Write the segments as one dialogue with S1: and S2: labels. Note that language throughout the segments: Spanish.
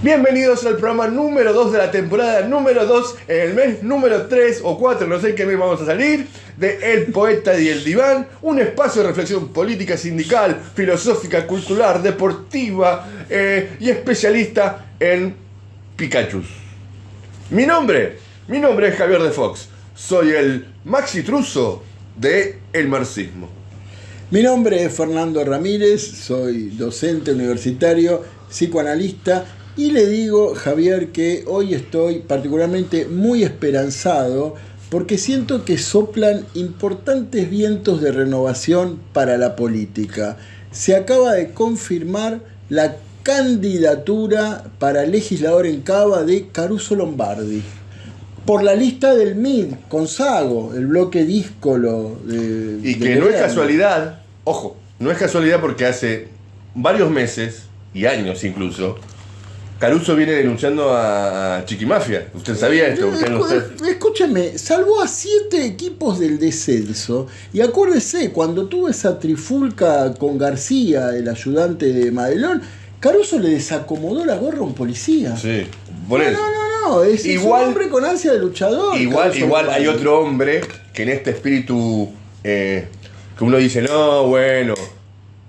S1: Bienvenidos al programa número 2 de la temporada número 2, en el mes número 3 o 4, no sé en qué mes vamos a salir, de El Poeta y el Diván, un espacio de reflexión política, sindical, filosófica, cultural, deportiva y especialista en Pikachus. Mi nombre es Javier de Fox, soy el Maxi Truso de el marxismo.
S2: Mi nombre es Fernando Ramírez, soy docente universitario, psicoanalista, y le digo, Javier, que hoy estoy particularmente muy esperanzado porque siento que soplan importantes vientos de renovación para la política. Se acaba de confirmar la candidatura para legislador en Cava de Caruso Lombardi por la lista del MID, con Sago, el bloque díscolo de...
S1: Y que no es casualidad, ojo, no es casualidad porque hace varios meses, y años incluso, Caruso viene denunciando a Chiquimafia. ¿Usted sabía esto?
S2: Escúcheme, salvó a 7 equipos del descenso. Y acuérdese, cuando tuvo esa trifulca con García, el ayudante de Madelón, Caruso le desacomodó la gorra a un policía.
S1: Sí, por eso.
S2: No, es un hombre con ansia de luchador.
S1: Igual hay otro hombre que en este espíritu que uno dice, no, bueno,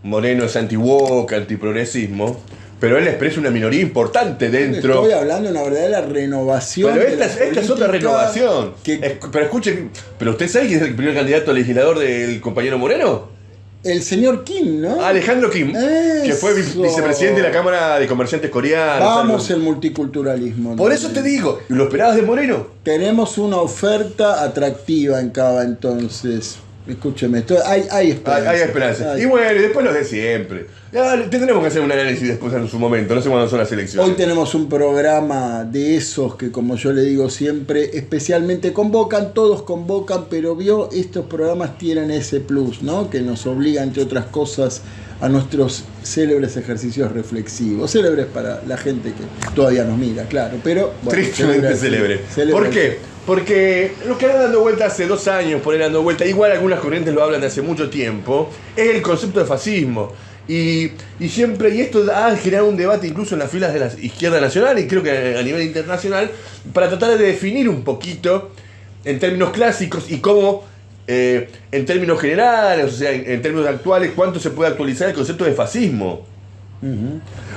S1: Moreno es anti-woke, antiprogresismo, pero él expresa una minoría importante dentro.
S2: Estoy hablando de una verdadera renovación.
S1: Pero esta es otra renovación. Pero escuche, ¿pero usted sabe quién es el primer candidato a legislador del compañero Moreno?
S2: El señor Kim, ¿no?
S1: Alejandro Kim, que fue vicepresidente de la Cámara de Comerciantes Coreanos.
S2: Vamos, el multiculturalismo.
S1: Por eso te digo, ¿lo esperabas de Moreno?
S2: Tenemos una oferta atractiva en Cava, entonces. Escúcheme, hay esperanza.
S1: Hay esperanza. Y bueno, y después los de siempre. Ya, tendremos que hacer un análisis después en su momento, no sé cuándo son las elecciones.
S2: Hoy tenemos un programa de esos que, como yo le digo siempre, especialmente convocan, todos convocan, pero vio, estos programas tienen ese plus, ¿no? Que nos obliga, entre otras cosas, a nuestros célebres ejercicios reflexivos. Célebres para la gente que todavía nos mira, claro, pero... Bueno,
S1: tristemente célebre. ¿Por qué? Porque lo que anda dando vuelta hace 2 años, por ahí dando vuelta, igual algunas corrientes lo hablan de hace mucho tiempo, es el concepto de fascismo. Y siempre, y esto ha generado un debate incluso en las filas de la izquierda nacional y creo que a nivel internacional, para tratar de definir un poquito en términos clásicos y cómo, en términos generales, o sea, en términos actuales, cuánto se puede actualizar el concepto de fascismo.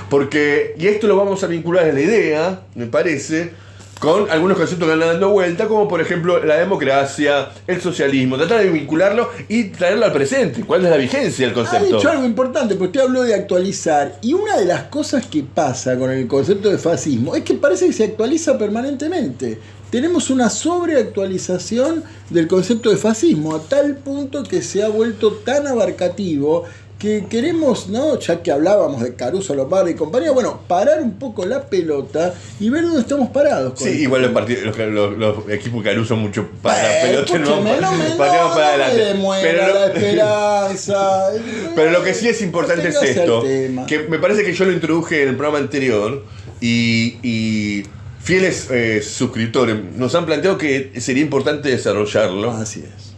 S1: Porque, y esto lo vamos a vincular en la idea, me parece, con algunos conceptos que andan dando vuelta, como por ejemplo la democracia, el socialismo, tratar de vincularlo y traerlo al presente. ¿Cuál es la vigencia del concepto?
S2: Ha dicho algo importante, porque usted habló de actualizar, y una de las cosas que pasa con el concepto de fascismo es que parece que se actualiza permanentemente. Tenemos una sobreactualización del concepto de fascismo, a tal punto que se ha vuelto tan abarcativo que queremos, ¿no? Ya que hablábamos de Caruso Lombardi y compañía, bueno, parar un poco la pelota y ver dónde estamos parados.
S1: Sí, igual los equipos Caruso mucho para la pelota, no para adelante.
S2: Pero la esperanza.
S1: Pero lo que sí es importante es esto, que me parece que yo lo introduje en el programa anterior y fieles suscriptores nos han planteado que sería importante desarrollarlo.
S2: Así es.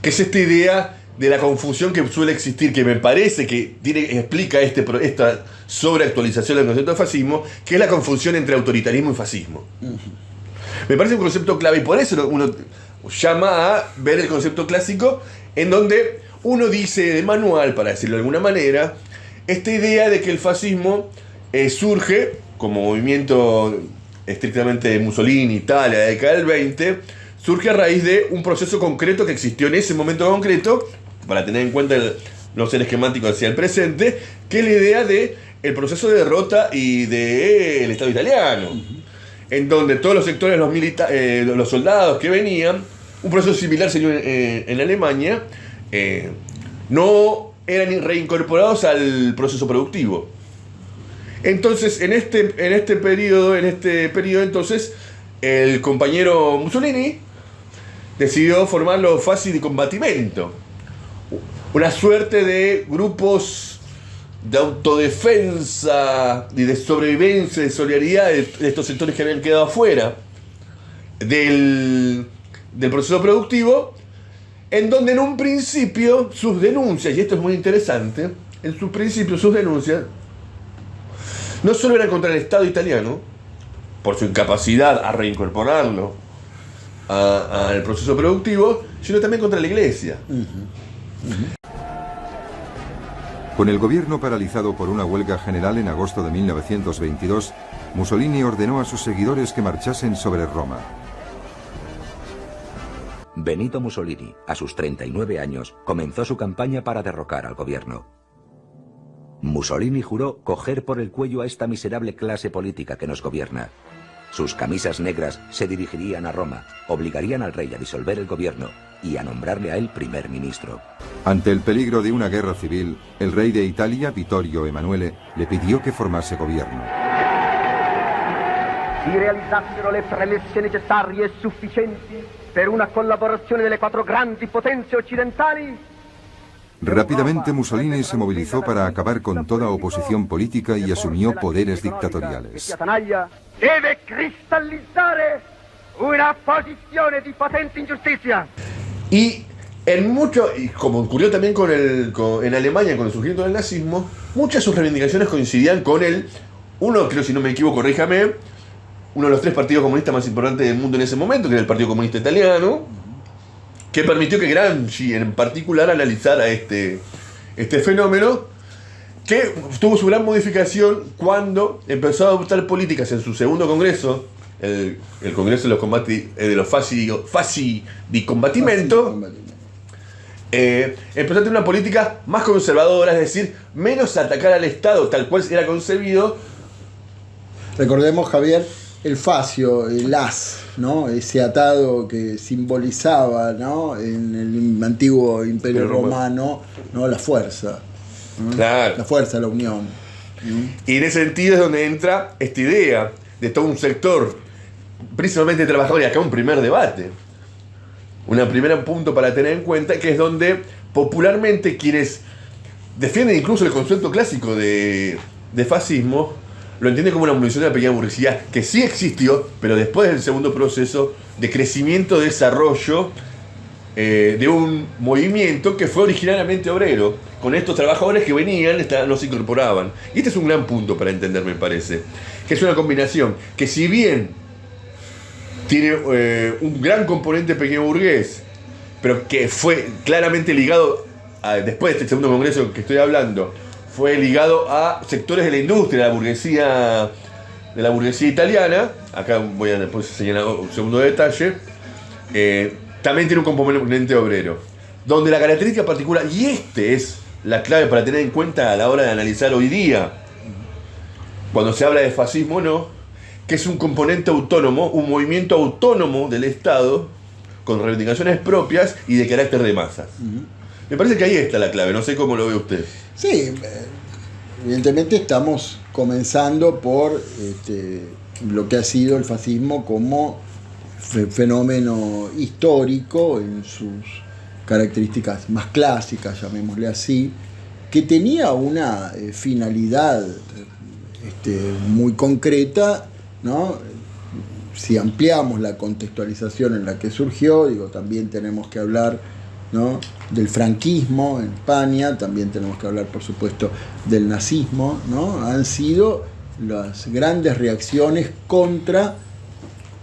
S1: Que es esta idea de la confusión que suele existir, que me parece que explica esta sobreactualización del concepto de fascismo, que es la confusión entre autoritarismo y fascismo. Me parece un concepto clave y por eso uno llama a ver el concepto clásico, en donde uno dice de manual, para decirlo de alguna manera, esta idea de que el fascismo surge como movimiento estrictamente de Mussolini, Italia, de la década del 20, surge a raíz de un proceso concreto que existió en ese momento concreto, para tener en cuenta no ser esquemático hacia el presente, que es la idea de el proceso de derrota y del Estado italiano, en donde todos los sectores, los soldados que venían, un proceso similar se dio en Alemania, no eran reincorporados al proceso productivo. Entonces, en este periodo entonces, el compañero Mussolini decidió formar los Fasci di Combattimento, una suerte de grupos de autodefensa y de sobrevivencia, de solidaridad de estos sectores que habían quedado afuera del proceso productivo, en donde en un principio sus denuncias, y esto es muy interesante, en su principio sus denuncias no solo era contra el Estado italiano, por su incapacidad a reincorporarlo al proceso productivo, sino también contra la Iglesia.
S3: Con el gobierno paralizado por una huelga general en agosto de 1922, Mussolini ordenó a sus seguidores que marchasen sobre Roma.
S4: Benito Mussolini, a sus 39 años, comenzó su campaña para derrocar al gobierno. Mussolini juró coger por el cuello a esta miserable clase política que nos gobierna. Sus camisas negras se dirigirían a Roma, obligarían al rey a disolver el gobierno y a nombrarle a él primer ministro.
S3: Ante el peligro de una guerra civil, el rey de Italia, Vittorio Emanuele, le pidió que formase gobierno.
S5: Si realizzassero le premesse necessarie e sufficienti per una collaborazione delle quattro grandi potenze occidentali.
S3: Rápidamente Mussolini se movilizó para acabar con toda oposición política y asumió poderes dictatoriales.
S5: Deve cristallizzare una posizione di potente ingiustizia.
S1: Y como ocurrió también en Alemania con el surgimiento del nazismo, muchas de sus reivindicaciones coincidían con uno, creo si no me equivoco, corríjame, uno de los 3 partidos comunistas más importantes del mundo en ese momento, que era el Partido Comunista Italiano, que permitió que Gramsci en particular analizara este fenómeno, que tuvo su gran modificación cuando empezó a adoptar políticas en su segundo congreso, el Congreso de los Fasci di Combattimento. Empezó a tener una política más conservadora, es decir, menos atacar al Estado tal cual era concebido.
S2: Recordemos, Javier, el fascio, el as, ¿no? Ese atado que simbolizaba, ¿no?, en el antiguo Imperio Romano, ¿no?, la fuerza. ¿no?
S1: Claro.
S2: La fuerza, la unión.
S1: Y en ese sentido es donde entra esta idea de todo un sector, principalmente trabajador, y acá un primer debate. Un primer punto para tener en cuenta, que es donde popularmente quienes defienden incluso el concepto clásico de fascismo, lo entienden como una munición de la pequeña burguesía, que sí existió, pero después del segundo proceso de crecimiento, desarrollo de un movimiento que fue originariamente obrero, con estos trabajadores que venían, no se incorporaban. Y este es un gran punto para entender, me parece, que es una combinación que, si bien tiene un gran componente pequeño burgués, pero que fue claramente ligado después de este segundo congreso que estoy hablando, fue ligado a sectores de la industria, de la burguesía italiana. Acá voy a después señalar un segundo detalle. También tiene un componente obrero, donde la característica particular, y es la clave para tener en cuenta a la hora de analizar hoy día, cuando se habla de fascismo o no, que es un componente autónomo, un movimiento autónomo del Estado, con reivindicaciones propias y de carácter de masas. Me parece que ahí está la clave, no sé cómo lo ve usted.
S2: Sí, evidentemente estamos comenzando por lo que ha sido el fascismo como fenómeno histórico en sus características más clásicas, llamémosle así, que tenía una finalidad muy concreta, ¿no? Si ampliamos la contextualización en la que surgió, también tenemos que hablar, ¿no?, del franquismo en España, también tenemos que hablar, por supuesto, del nazismo, ¿no? Han sido las grandes reacciones contra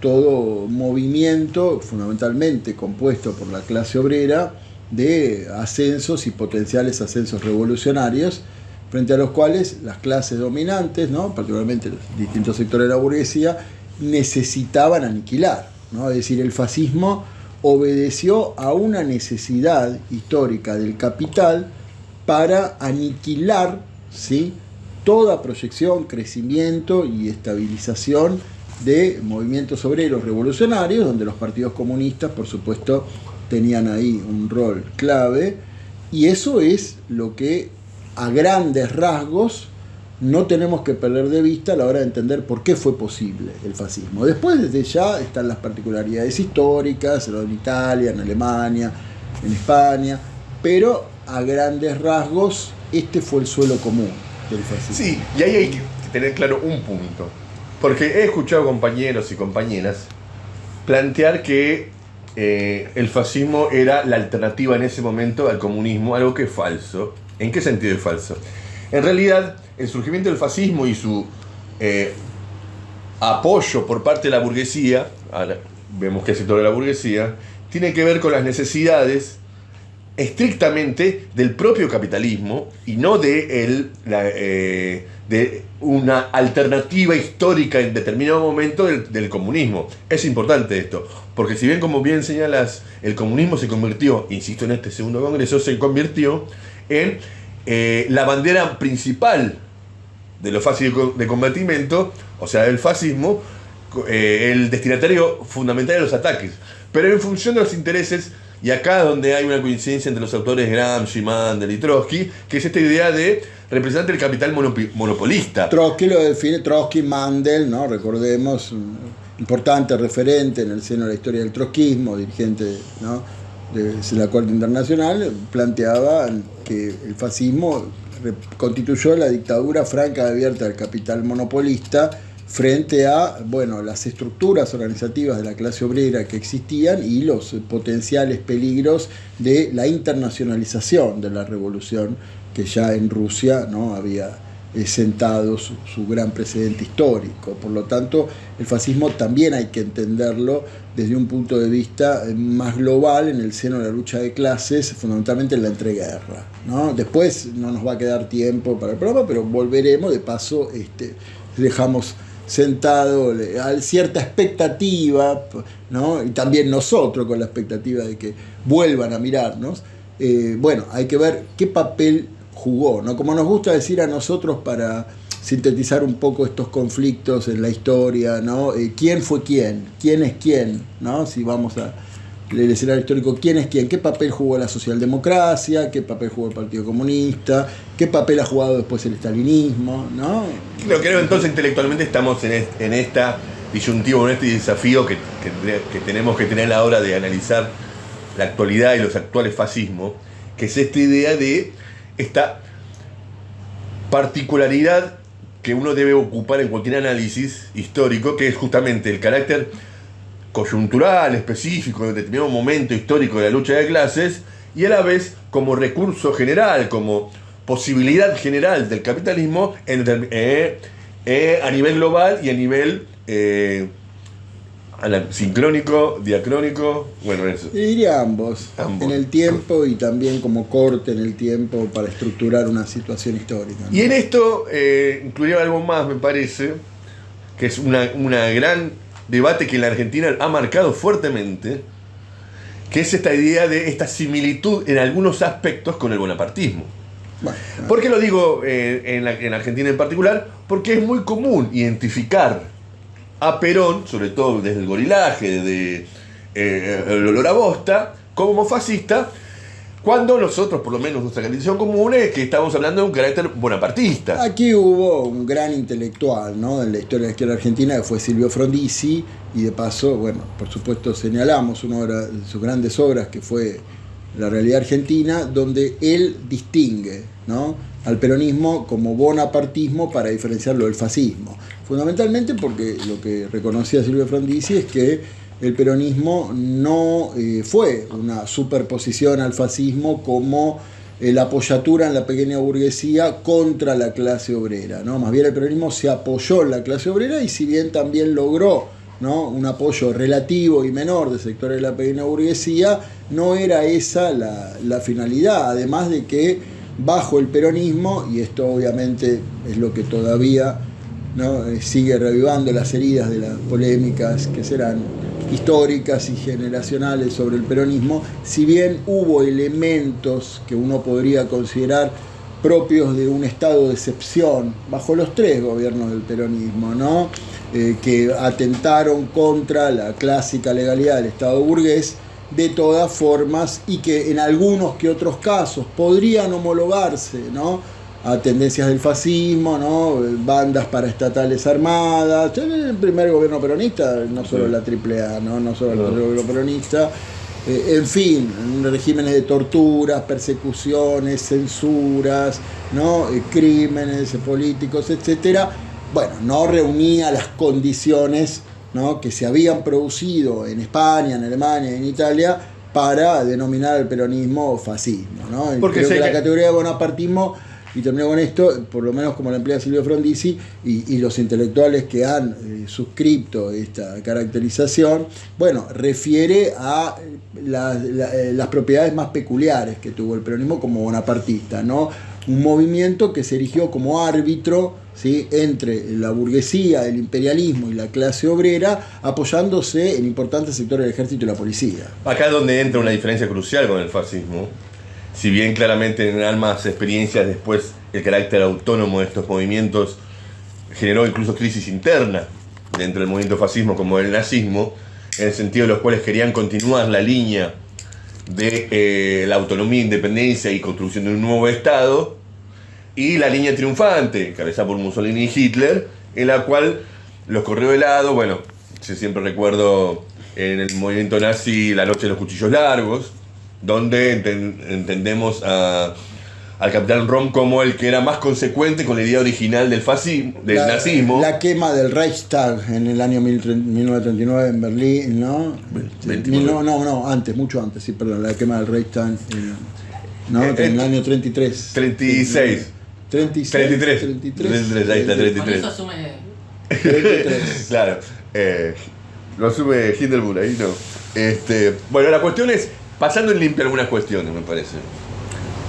S2: todo movimiento, fundamentalmente compuesto por la clase obrera, de ascensos y potenciales ascensos revolucionarios, frente a los cuales las clases dominantes, ¿no?, particularmente los distintos sectores de la burguesía, necesitaban aniquilar, ¿no? Es decir, el fascismo obedeció a una necesidad histórica del capital para aniquilar, ¿sí?, toda proyección, crecimiento y estabilización de movimientos obreros revolucionarios, donde los partidos comunistas, por supuesto, tenían ahí un rol clave, y eso es lo que a grandes rasgos no tenemos que perder de vista a la hora de entender por qué fue posible el fascismo. Después, desde ya, están las particularidades históricas, en Italia, en Alemania, en España, pero a grandes rasgos este fue el suelo común del fascismo.
S1: Sí, y ahí hay que tener claro un punto, porque he escuchado compañeros y compañeras plantear que el fascismo era la alternativa en ese momento al comunismo, algo que es falso. ¿En qué sentido es falso? En realidad, el surgimiento del fascismo y su apoyo por parte de la burguesía, ahora vemos qué sector de la burguesía, tiene que ver con las necesidades estrictamente del propio capitalismo y no de una alternativa histórica en determinado momento del comunismo. Es importante esto, porque si bien, como bien señalas, el comunismo se convirtió, insisto en este segundo congreso, se convirtió en la bandera principal de lo fácil de combatimiento, o sea, del fascismo, el destinatario fundamental de los ataques, pero en función de los intereses. Y acá es donde hay una coincidencia entre los autores Gramsci, Mandel y Trotsky, que es esta idea de representante del capital monopolista.
S2: Trotsky lo define, Trotsky, Mandel, ¿no? Recordemos, un importante referente en el seno de la historia del trotskismo, dirigente, ¿no?, de la Corte Internacional, planteaba que el fascismo constituyó la dictadura franca y abierta del capital monopolista frente a, bueno, las estructuras organizativas de la clase obrera que existían y los potenciales peligros de la internacionalización de la revolución que ya en Rusia, ¿no?, había sentado su gran precedente histórico. Por lo tanto, el fascismo también hay que entenderlo desde un punto de vista más global en el seno de la lucha de clases, fundamentalmente en la entreguerra, ¿no? Después no nos va a quedar tiempo para el programa, pero volveremos. De paso, dejamos sentado a cierta expectativa, ¿no?, y también nosotros con la expectativa de que vuelvan a mirarnos. Bueno, hay que ver qué papel jugó, ¿no? Como nos gusta decir a nosotros para sintetizar un poco estos conflictos en la historia, ¿no? ¿Quién fue quién? ¿Quién es quién? ¿No? Si vamos a el escenario histórico, ¿quién es quién? ¿Qué papel jugó la socialdemocracia? ¿Qué papel jugó el Partido Comunista? ¿Qué papel ha jugado después el estalinismo? ¿No?
S1: Creo que entonces intelectualmente estamos en esta disyuntiva, en este desafío que tenemos que tener a la hora de analizar la actualidad y los actuales fascismos, que es esta idea de esta particularidad que uno debe ocupar en cualquier análisis histórico, que es justamente el carácter coyuntural, específico, en determinado momento histórico de la lucha de clases, y a la vez como recurso general, como posibilidad general del capitalismo a nivel global y a nivel sincrónico, diacrónico, bueno, eso.
S2: Y diría ambos, en el tiempo y también como corte en el tiempo para estructurar una situación histórica, ¿no?
S1: Y en esto incluiría algo más, me parece, que es una gran debate que en la Argentina ha marcado fuertemente, que es esta idea de esta similitud en algunos aspectos con el bonapartismo. Bueno, ¿por qué lo digo en Argentina en particular? Porque es muy común identificar a Perón, sobre todo desde el gorilaje, desde el olor a bosta, como fascista, cuando nosotros, por lo menos nuestra condición común, es que estamos hablando de un carácter bonapartista.
S2: Aquí hubo un gran intelectual, ¿no?, en la historia de la izquierda argentina, que fue Silvio Frondizi, y de paso, bueno, por supuesto señalamos una de sus grandes obras, que fue La realidad argentina, donde él distingue, ¿no?, al peronismo como bonapartismo para diferenciarlo del fascismo. Fundamentalmente porque lo que reconocía Silvio Frondizi es que el peronismo no fue una superposición al fascismo como la apoyatura en la pequeña burguesía contra la clase obrera, ¿no? Más bien el peronismo se apoyó en la clase obrera, y si bien también logró, ¿no?, un apoyo relativo y menor de sectores de la pequeña burguesía, no era esa la finalidad. Además de que bajo el peronismo, y esto obviamente es lo que todavía, ¿no?, sigue revivando las heridas de las polémicas que serán históricas y generacionales sobre el peronismo, si bien hubo elementos que uno podría considerar propios de un estado de excepción bajo los tres gobiernos del peronismo, ¿no?, que atentaron contra la clásica legalidad del Estado burgués, de todas formas, y que en algunos que otros casos podrían homologarse, ¿no?, a tendencias del fascismo, ¿no?, bandas paraestatales armadas. El primer gobierno peronista, no solo la AAA, no solo el gobierno peronista, en fin, regímenes de torturas, persecuciones, censuras, ¿no?, crímenes políticos, etcétera. Bueno, no reunía las condiciones, ¿no?, que se habían producido en España, en Alemania y en Italia para denominar al peronismo fascismo, ¿no?
S1: Porque
S2: creo que la categoría de bonapartismo y termino con esto, por lo menos como la emplea Silvio Frondizi y los intelectuales que han suscripto esta caracterización, bueno, refiere a las propiedades más peculiares que tuvo el peronismo como bonapartista, ¿no? Un movimiento que se erigió como árbitro, ¿sí?, entre la burguesía, el imperialismo y la clase obrera, apoyándose en importantes sectores del ejército y la policía.
S1: Acá es donde entra una diferencia crucial con el fascismo. Si bien claramente en ambas experiencias después el carácter autónomo de estos movimientos generó incluso crisis interna dentro del movimiento fascismo como del nazismo, en el sentido de los cuales querían continuar la línea de la autonomía, independencia y construcción de un nuevo Estado, y la línea triunfante, encabezada por Mussolini y Hitler, en la cual los corrió de lado. Bueno, yo siempre recuerdo en el movimiento nazi la noche de los cuchillos largos, donde entendemos al capitán Rom como el que era más consecuente con la idea original del nazismo.
S2: La quema del Reichstag en el año 1939 en Berlín, ¿no? Mucho antes, sí, perdón, la quema del Reichstag en el año 33.
S1: 36. 33, ahí está, 33.
S6: Con eso asume
S2: 33.
S1: Claro, lo asume Hindenburg ahí, no. Bueno, la cuestión es, pasando en limpio algunas cuestiones, me parece.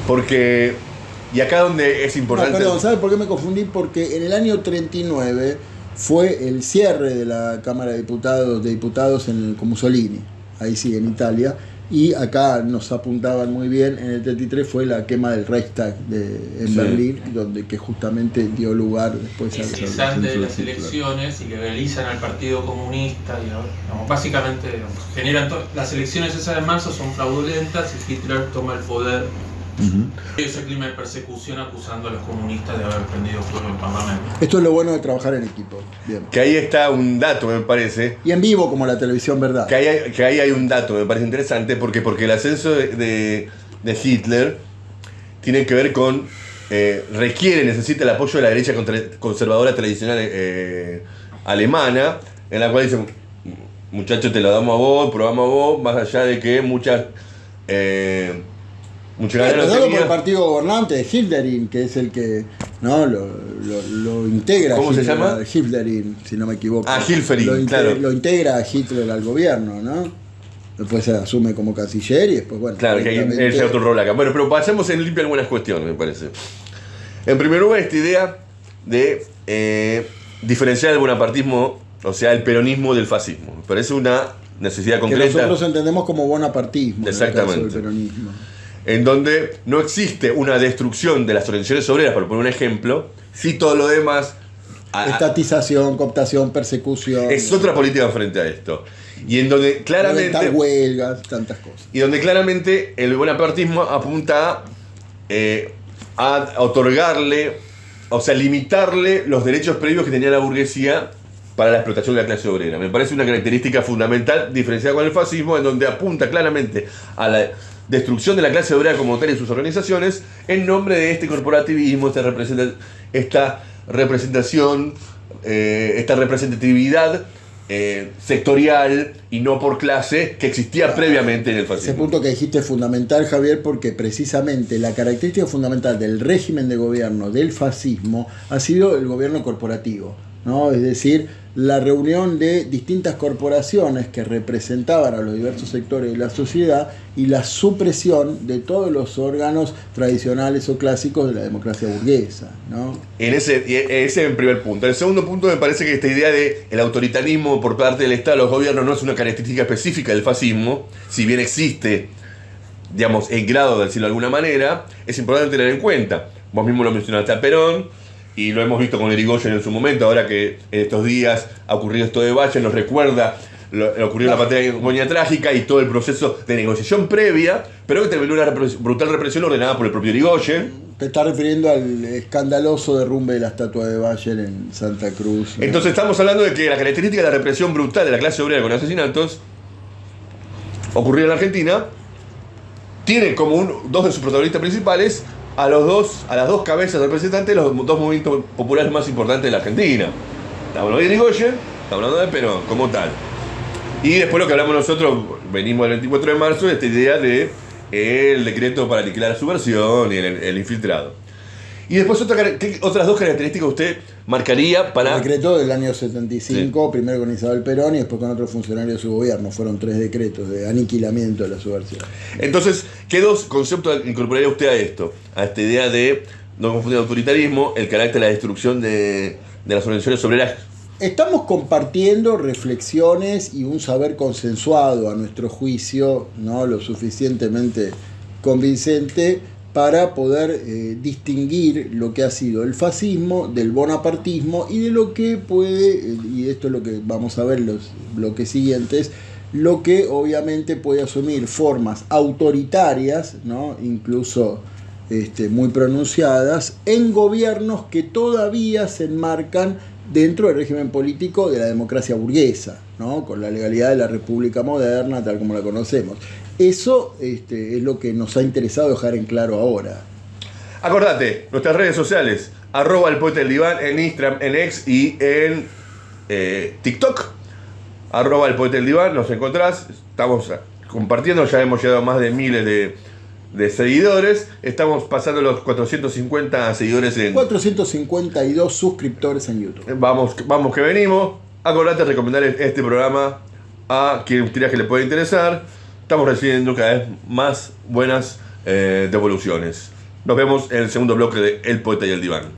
S1: Porque, y acá donde es importante...
S2: Perdón, ¿sabes por qué me confundí? Porque en el año 39 fue el cierre de la Cámara de Diputados con Mussolini, ahí sí, en Italia. Y acá nos apuntaban muy bien, en el 33 fue la quema del Reichstag en Berlín, que justamente dio lugar después
S7: a la antes de las elecciones y legalizan al Partido Comunista. Básicamente generan las elecciones esas de marzo son fraudulentas y Hitler toma el poder. Ese clima de persecución acusando a los comunistas de haber prendido fuego en el Parlamento.
S2: Esto es lo bueno de trabajar en equipo. Bien.
S1: Que ahí está un dato, me parece.
S2: Y en vivo, como la televisión, ¿verdad?
S1: Que ahí hay un dato, me parece interesante, porque el ascenso de Hitler tiene que ver con... necesita el apoyo de la derecha conservadora tradicional alemana, en la cual dicen, muchachos, te lo damos a vos, probamos a vos, más allá de que muchas...
S2: Empezando por el partido gobernante de Hilderin, que es el que lo integra.
S1: ¿Cómo se llama?
S2: Hilderin, si no me equivoco.
S1: Hilferin, claro.
S2: Lo integra a Hitler al gobierno, ¿no? Después se asume como canciller y después, bueno.
S1: Claro, que hay ese otro rol acá. Bueno, pero pasemos en limpio algunas cuestiones, me parece. En primer lugar, esta idea de diferenciar el bonapartismo, o sea, el peronismo del fascismo. Me parece una necesidad concreta.
S2: Que nosotros entendemos como bonapartismo.
S1: Exactamente.
S2: En el caso del peronismo.
S1: En donde no existe una destrucción de las organizaciones obreras, por poner un ejemplo, si todo lo demás...
S2: Estatización, cooptación, persecución...
S1: Es otra política frente a esto. Y en donde claramente...
S2: huelgas, tantas cosas.
S1: Y donde claramente el bonapartismo apunta a otorgarle, o sea, limitarle los derechos previos que tenía la burguesía para la explotación de la clase obrera. Me parece una característica fundamental diferenciada con el fascismo, en donde apunta claramente a la destrucción de la clase obrera como tal y sus organizaciones en nombre de este corporativismo, esta representación, esta representatividad sectorial y no por clase que existía previamente en el fascismo.
S2: Ese punto que dijiste es fundamental, Javier, porque precisamente la característica fundamental del régimen de gobierno del fascismo ha sido el gobierno corporativo, ¿no? Es decir, la reunión de distintas corporaciones que representaban a los diversos sectores de la sociedad y la supresión de todos los órganos tradicionales o clásicos de la democracia burguesa, ¿no?
S1: Ese en primer punto. El segundo punto, me parece que esta idea de el autoritarismo por parte del Estado, los gobiernos, no es una característica específica del fascismo, si bien existe, digamos, en grado de decirlo de alguna manera, es importante tener en cuenta. Vos mismo lo mencionaste a Perón, y lo hemos visto con Irigoyen en su momento, ahora que en estos días ha ocurrido esto de Valle, nos recuerda lo ocurrió en la Patagonia Trágica y todo el proceso de negociación previa, pero que terminó una brutal represión ordenada por el propio Irigoyen.
S2: Te está refiriendo al escandaloso derrumbe de la estatua de Bayer en Santa Cruz, ¿no?
S1: Entonces estamos hablando de que la característica de la represión brutal de la clase obrera con asesinatos ocurrida en la Argentina tiene como dos de sus protagonistas principales a las dos cabezas representantes de los dos movimientos populares más importantes de la Argentina. Estamos hablando de Irigoyen, estamos hablando de Perón, como tal. Y después lo que hablamos nosotros, venimos del 24 de marzo, de esta idea de el decreto para aniquilar la subversión y el infiltrado. Y después otras dos características usted marcaría para...
S2: El decreto del año 75, sí. Primero con Isabel Perón y después con otros funcionarios de su gobierno. Fueron 3 decretos de aniquilamiento de la subversión.
S1: Entonces, ¿qué dos conceptos incorporaría usted a esto? A esta idea de no confundir autoritarismo, el carácter de la destrucción de las organizaciones obreras.
S2: Estamos compartiendo reflexiones y un saber consensuado, a nuestro juicio, no lo suficientemente convincente para poder distinguir lo que ha sido el fascismo del bonapartismo y de lo que puede, y esto es lo que vamos a ver en los bloques siguientes, lo que obviamente puede asumir formas autoritarias, ¿no? Incluso muy pronunciadas, en gobiernos que todavía se enmarcan dentro del régimen político de la democracia burguesa, ¿no? Con la legalidad de la República moderna, tal como la conocemos. Eso es lo que nos ha interesado dejar en claro ahora.
S1: Acordate, nuestras redes sociales, @el poeta del diván, en Instagram, en X y en TikTok, @el poeta del diván, nos encontrás, estamos compartiendo, ya hemos llegado a más de miles de seguidores, estamos pasando los 450 seguidores en...
S2: 452 suscriptores en YouTube.
S1: Vamos que venimos. Acordate de recomendar este programa a quien creas que le pueda interesar. Estamos recibiendo cada vez más buenas devoluciones. Nos vemos en el segundo bloque de El Poeta y el Diván.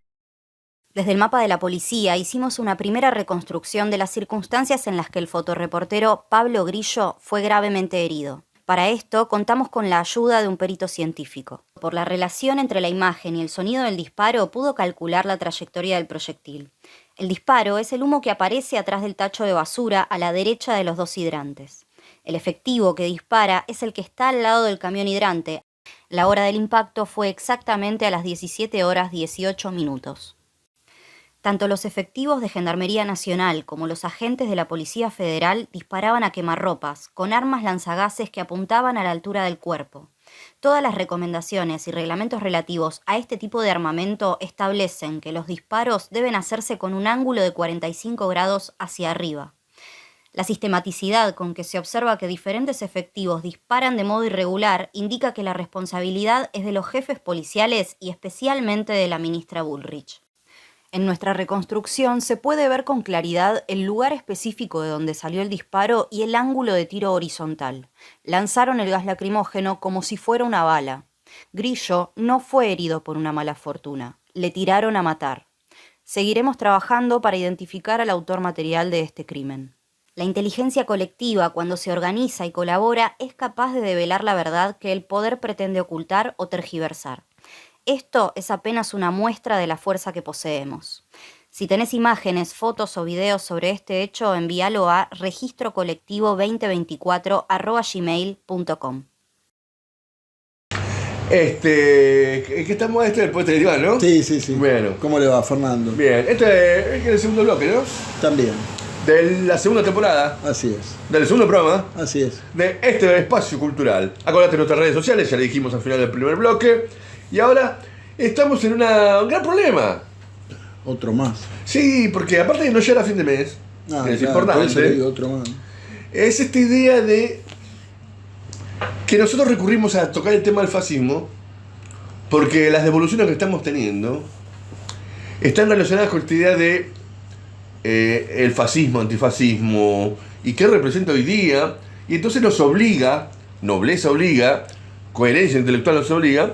S6: Desde el mapa de la policía hicimos una primera reconstrucción de las circunstancias en las que el fotoreportero Pablo Grillo fue gravemente herido. Para esto contamos con la ayuda de un perito científico. Por la relación entre la imagen y el sonido del disparo pudo calcular la trayectoria del proyectil. El disparo es el humo que aparece atrás del tacho de basura a la derecha de los dos hidrantes. El efectivo que dispara es el que está al lado del camión hidrante. La hora del impacto fue exactamente a las 17:18. Tanto los efectivos de Gendarmería Nacional como los agentes de la Policía Federal disparaban a quemarropas, con armas lanzagases que apuntaban a la altura del cuerpo. Todas las recomendaciones y reglamentos relativos a este tipo de armamento establecen que los disparos deben hacerse con un ángulo de 45 grados hacia arriba. La sistematicidad con que se observa que diferentes efectivos disparan de modo irregular indica que la responsabilidad es de los jefes policiales y especialmente de la ministra Bullrich. En nuestra reconstrucción se puede ver con claridad el lugar específico de donde salió el disparo y el ángulo de tiro horizontal. Lanzaron el gas lacrimógeno como si fuera una bala. Grillo no fue herido por una mala fortuna. Le tiraron a matar. Seguiremos trabajando para identificar al autor material de este crimen. La inteligencia colectiva, cuando se organiza y colabora, es capaz de develar la verdad que el poder pretende ocultar o tergiversar. Esto es apenas una muestra de la fuerza que poseemos. Si tenés imágenes, fotos o videos sobre este hecho, envíalo a registrocolectivo2024@gmail.com.
S1: ¿Qué estamos del Poeta del Diván, ¿no?
S2: Sí, sí, sí.
S1: Bueno.
S2: ¿Cómo le va, Fernando?
S1: Bien, este es el segundo bloque, ¿no?
S2: También.
S1: De la segunda temporada.
S2: Así es.
S1: Del segundo programa.
S2: Así es.
S1: De este espacio cultural. Acordate de nuestras redes sociales, ya le dijimos al final del primer bloque. Y ahora estamos en un gran problema.
S2: Otro más.
S1: Sí, porque aparte de no llegar a fin de mes, que es importante,
S2: por eso le digo otro más.
S1: es esta idea de que nosotros recurrimos a tocar el tema del fascismo porque las devoluciones que estamos teniendo están relacionadas con esta idea de el fascismo, antifascismo y qué representa hoy día, y entonces nos obliga, nobleza obliga, coherencia intelectual nos obliga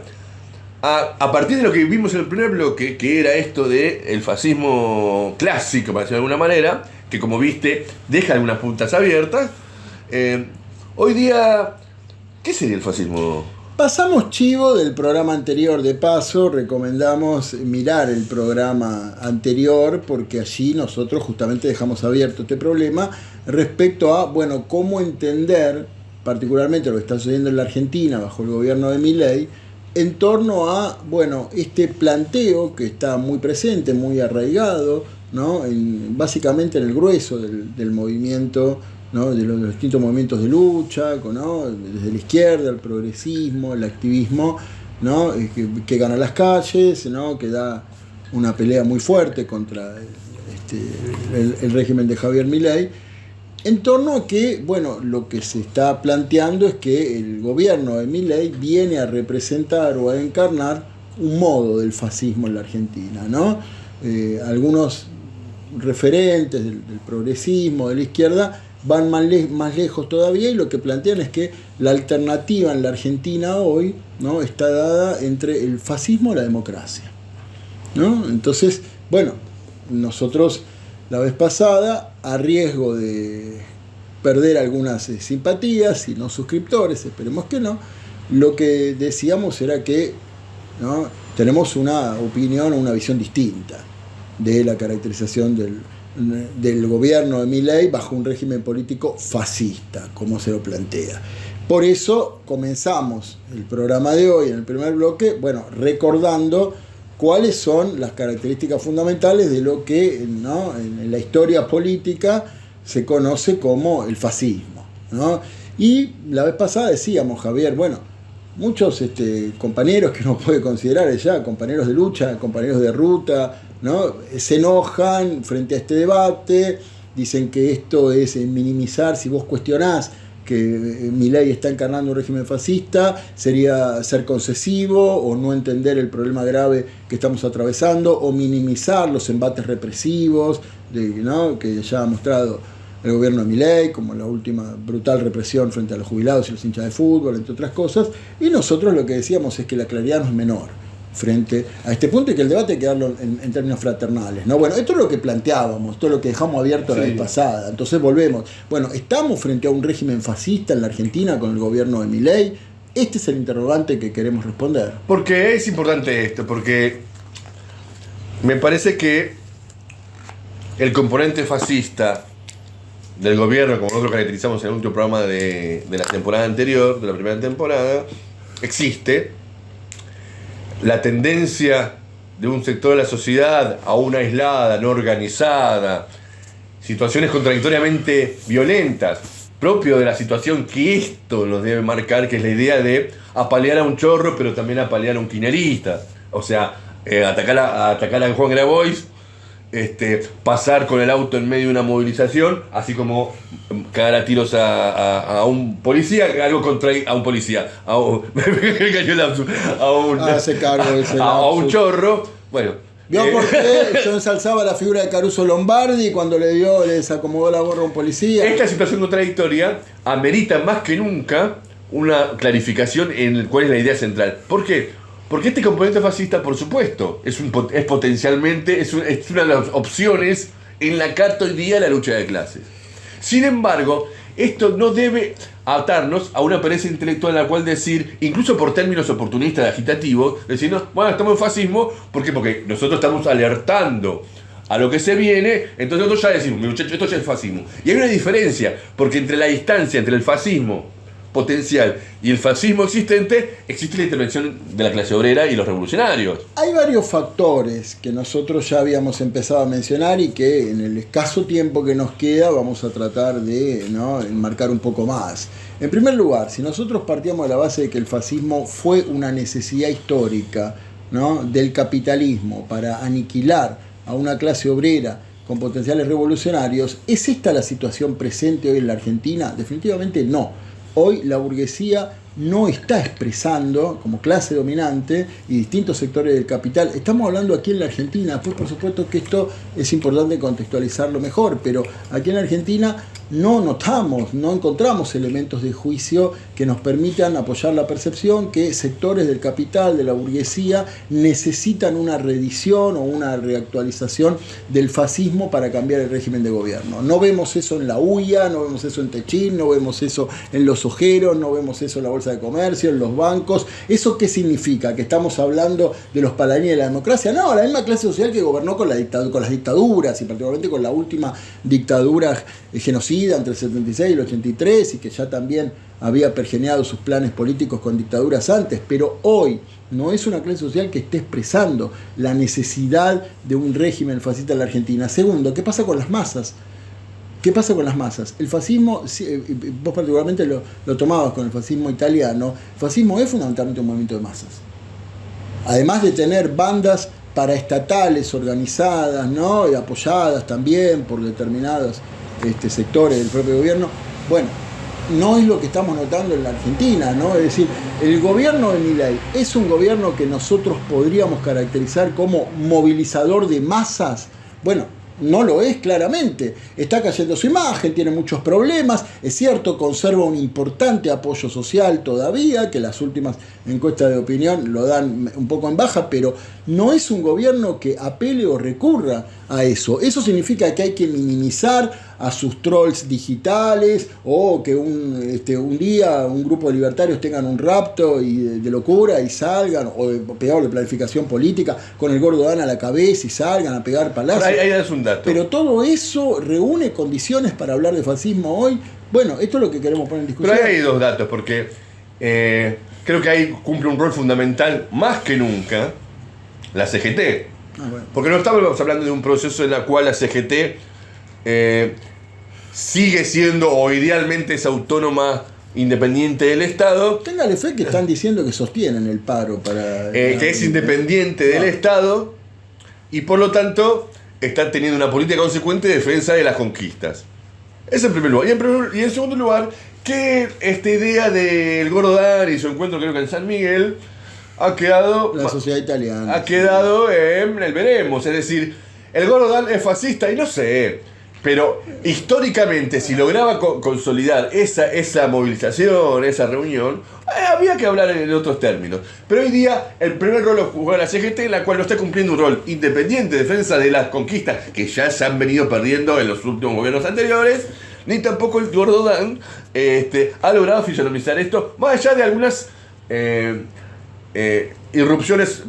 S1: a partir de lo que vimos en el primer bloque, que era esto de el fascismo clásico, para decirlo de alguna manera, que como viste deja algunas puntas abiertas. Hoy día, ¿qué sería el fascismo?
S2: Pasamos chivo del programa anterior, de paso, recomendamos mirar el programa anterior porque allí nosotros justamente dejamos abierto este problema respecto a, bueno, cómo entender particularmente lo que está sucediendo en la Argentina bajo el gobierno de Milei en torno a, bueno, este planteo que está muy presente, muy arraigado, ¿no? Básicamente en el grueso del movimiento, ¿no? De los distintos movimientos de lucha, ¿no? Desde la izquierda, el progresismo, el activismo, ¿no? Que gana las calles, ¿no? Que da una pelea muy fuerte contra el régimen de Javier Milei, en torno a que, bueno, lo que se está planteando es que el gobierno de Milei viene a representar o a encarnar un modo del fascismo en la Argentina, ¿no? Algunos referentes del progresismo, de la izquierda, van más lejos todavía, y lo que plantean es que la alternativa en la Argentina hoy, ¿no?, está dada entre el fascismo y la democracia, ¿no? Entonces, bueno, nosotros la vez pasada, a riesgo de perder algunas simpatías y no suscriptores, esperemos que no, lo que decíamos era que, ¿no?, tenemos una opinión o una visión distinta de la caracterización del gobierno de Milei bajo un régimen político fascista, como se lo plantea. Por eso comenzamos el programa de hoy, en el primer bloque, bueno, recordando cuáles son las características fundamentales de lo que, ¿no?, en la historia política se conoce como el fascismo, ¿no? Y la vez pasada decíamos, Javier, bueno, muchos compañeros que uno puede considerar ya compañeros de lucha, compañeros de ruta, ¿no?, se enojan frente a este debate, dicen que esto es minimizar. Si vos cuestionás que Milei está encarnando un régimen fascista, sería ser concesivo o no entender el problema grave que estamos atravesando, o minimizar los embates represivos, ¿no?, que ya ha mostrado el gobierno de Milei, como la última brutal represión frente a los jubilados y los hinchas de fútbol, entre otras cosas. Y nosotros lo que decíamos es que la claridad no es menor frente a este punto, y que el debate hay que darlo en términos fraternales, ¿no? Bueno, esto es lo que planteábamos, esto es lo que dejamos abierto la vez pasada. Entonces volvemos. Bueno, ¿estamos frente a un régimen fascista en la Argentina con el gobierno de Milei? Este es el interrogante que queremos responder.
S1: Porque es importante esto, porque me parece que el componente fascista del gobierno, como nosotros caracterizamos en el último programa de la temporada anterior, de la primera temporada, existe. La tendencia de un sector de la sociedad a una aislada, no organizada, situaciones contradictoriamente violentas, propio de la situación que esto nos debe marcar, que es la idea de apalear a un chorro, pero también apalear a un kirchnerista. O sea, atacar a Juan Grabois, pasar con el auto en medio de una movilización, así como cagar a tiros a un policía, algo contra a un policía, a un chorro. Bueno,
S2: ¿vio por qué yo ensalzaba la figura de Caruso Lombardi cuando le desacomodó la gorra a un policía?
S1: Esta situación contradictoria amerita más que nunca una clarificación en cuál es la idea central. ¿Por qué? Porque este componente fascista, por supuesto, es potencialmente una de las opciones en la carta hoy día de la lucha de clases. Sin embargo, esto no debe atarnos a una pereza intelectual en la cual decir, incluso por términos oportunistas, agitativos, decir, no, bueno, estamos en fascismo, ¿por qué? Porque nosotros estamos alertando a lo que se viene, entonces nosotros ya decimos, muchachos, esto ya es fascismo. Y hay una diferencia, porque entre la distancia entre el fascismo potencial y el fascismo existente, existe la intervención de la clase obrera y los revolucionarios.
S2: Hay varios factores que nosotros ya habíamos empezado a mencionar y que en el escaso tiempo que nos queda vamos a tratar de, ¿no?, enmarcar un poco más. En primer lugar, si nosotros partíamos de la base de que el fascismo fue una necesidad histórica, ¿no?, del capitalismo para aniquilar a una clase obrera con potenciales revolucionarios, ¿es esta la situación presente hoy en la Argentina? Definitivamente no. Hoy la burguesía no está expresando como clase dominante y distintos sectores del capital. Estamos hablando aquí en la Argentina, pues por supuesto que esto es importante contextualizarlo mejor, pero aquí en la Argentina no encontramos elementos de juicio que nos permitan apoyar la percepción que sectores del capital, de la burguesía, necesitan una reedición o una reactualización del fascismo para cambiar el régimen de gobierno. No vemos eso en la UIA, no vemos eso en Techín, no vemos eso en los ojeros, no vemos eso en la Bolsa de Comercio, en los bancos. ¿Eso qué significa? ¿Que estamos hablando de los paladines de la democracia? No, la misma clase social que gobernó con las dictaduras, y particularmente con la última dictadura genocida entre el 76 y el 83, y que ya también había pergeñado sus planes políticos con dictaduras antes, pero hoy no es una clase social que esté expresando la necesidad de un régimen fascista en la Argentina. Segundo, ¿qué pasa con las masas? ¿Qué pasa con las masas? El fascismo, vos particularmente lo tomabas con el fascismo italiano, el fascismo es fundamentalmente un movimiento de masas. Además de tener bandas paraestatales organizadas, ¿no?, y apoyadas también por determinados sectores del propio gobierno, bueno, no es lo que estamos notando en la Argentina, ¿no? Es decir, el gobierno de Milei es un gobierno que nosotros podríamos caracterizar como movilizador de masas. Bueno, no lo es claramente, está cayendo su imagen, tiene muchos problemas, es cierto, conserva un importante apoyo social todavía, que las últimas encuestas de opinión lo dan un poco en baja, pero no es un gobierno que apele o recurra a eso. Eso significa que hay que minimizar a sus trolls digitales, o que un día un grupo de libertarios tengan un rapto de locura y salgan, o peor, de planificación política, con el gordo Dan a la cabeza y salgan a pegar palazos.
S1: Ahí das un dato.
S2: Pero todo eso reúne condiciones para hablar de fascismo hoy. Bueno, esto es lo que queremos poner en discusión.
S1: Pero ahí hay dos datos, porque creo que ahí cumple un rol fundamental más que nunca la CGT.
S2: Bueno.
S1: Porque no estamos hablando de un proceso en el cual la CGT sigue siendo, o idealmente es autónoma, independiente del Estado.
S2: Téngale fe que están diciendo que sostienen el paro para...
S1: que es independiente del Estado y por lo tanto está teniendo una política consecuente de defensa de las conquistas. Ese en primer lugar. Y en segundo lugar, que esta idea del Gordo Dan y su encuentro, creo que en San Miguel, ha quedado...
S2: La sociedad italiana.
S1: Ha quedado en el veremos. Es decir, el Gordo Dan es fascista y no sé... Pero históricamente, si lograba consolidar esa movilización, esa reunión, había que hablar en otros términos. Pero hoy día el primer rol lo jugó la CGT, en la cual no está cumpliendo un rol independiente de defensa de las conquistas que ya se han venido perdiendo en los últimos gobiernos anteriores, ni tampoco el Gordo Dan ha logrado fisonomizar esto, más allá de algunas irrupciones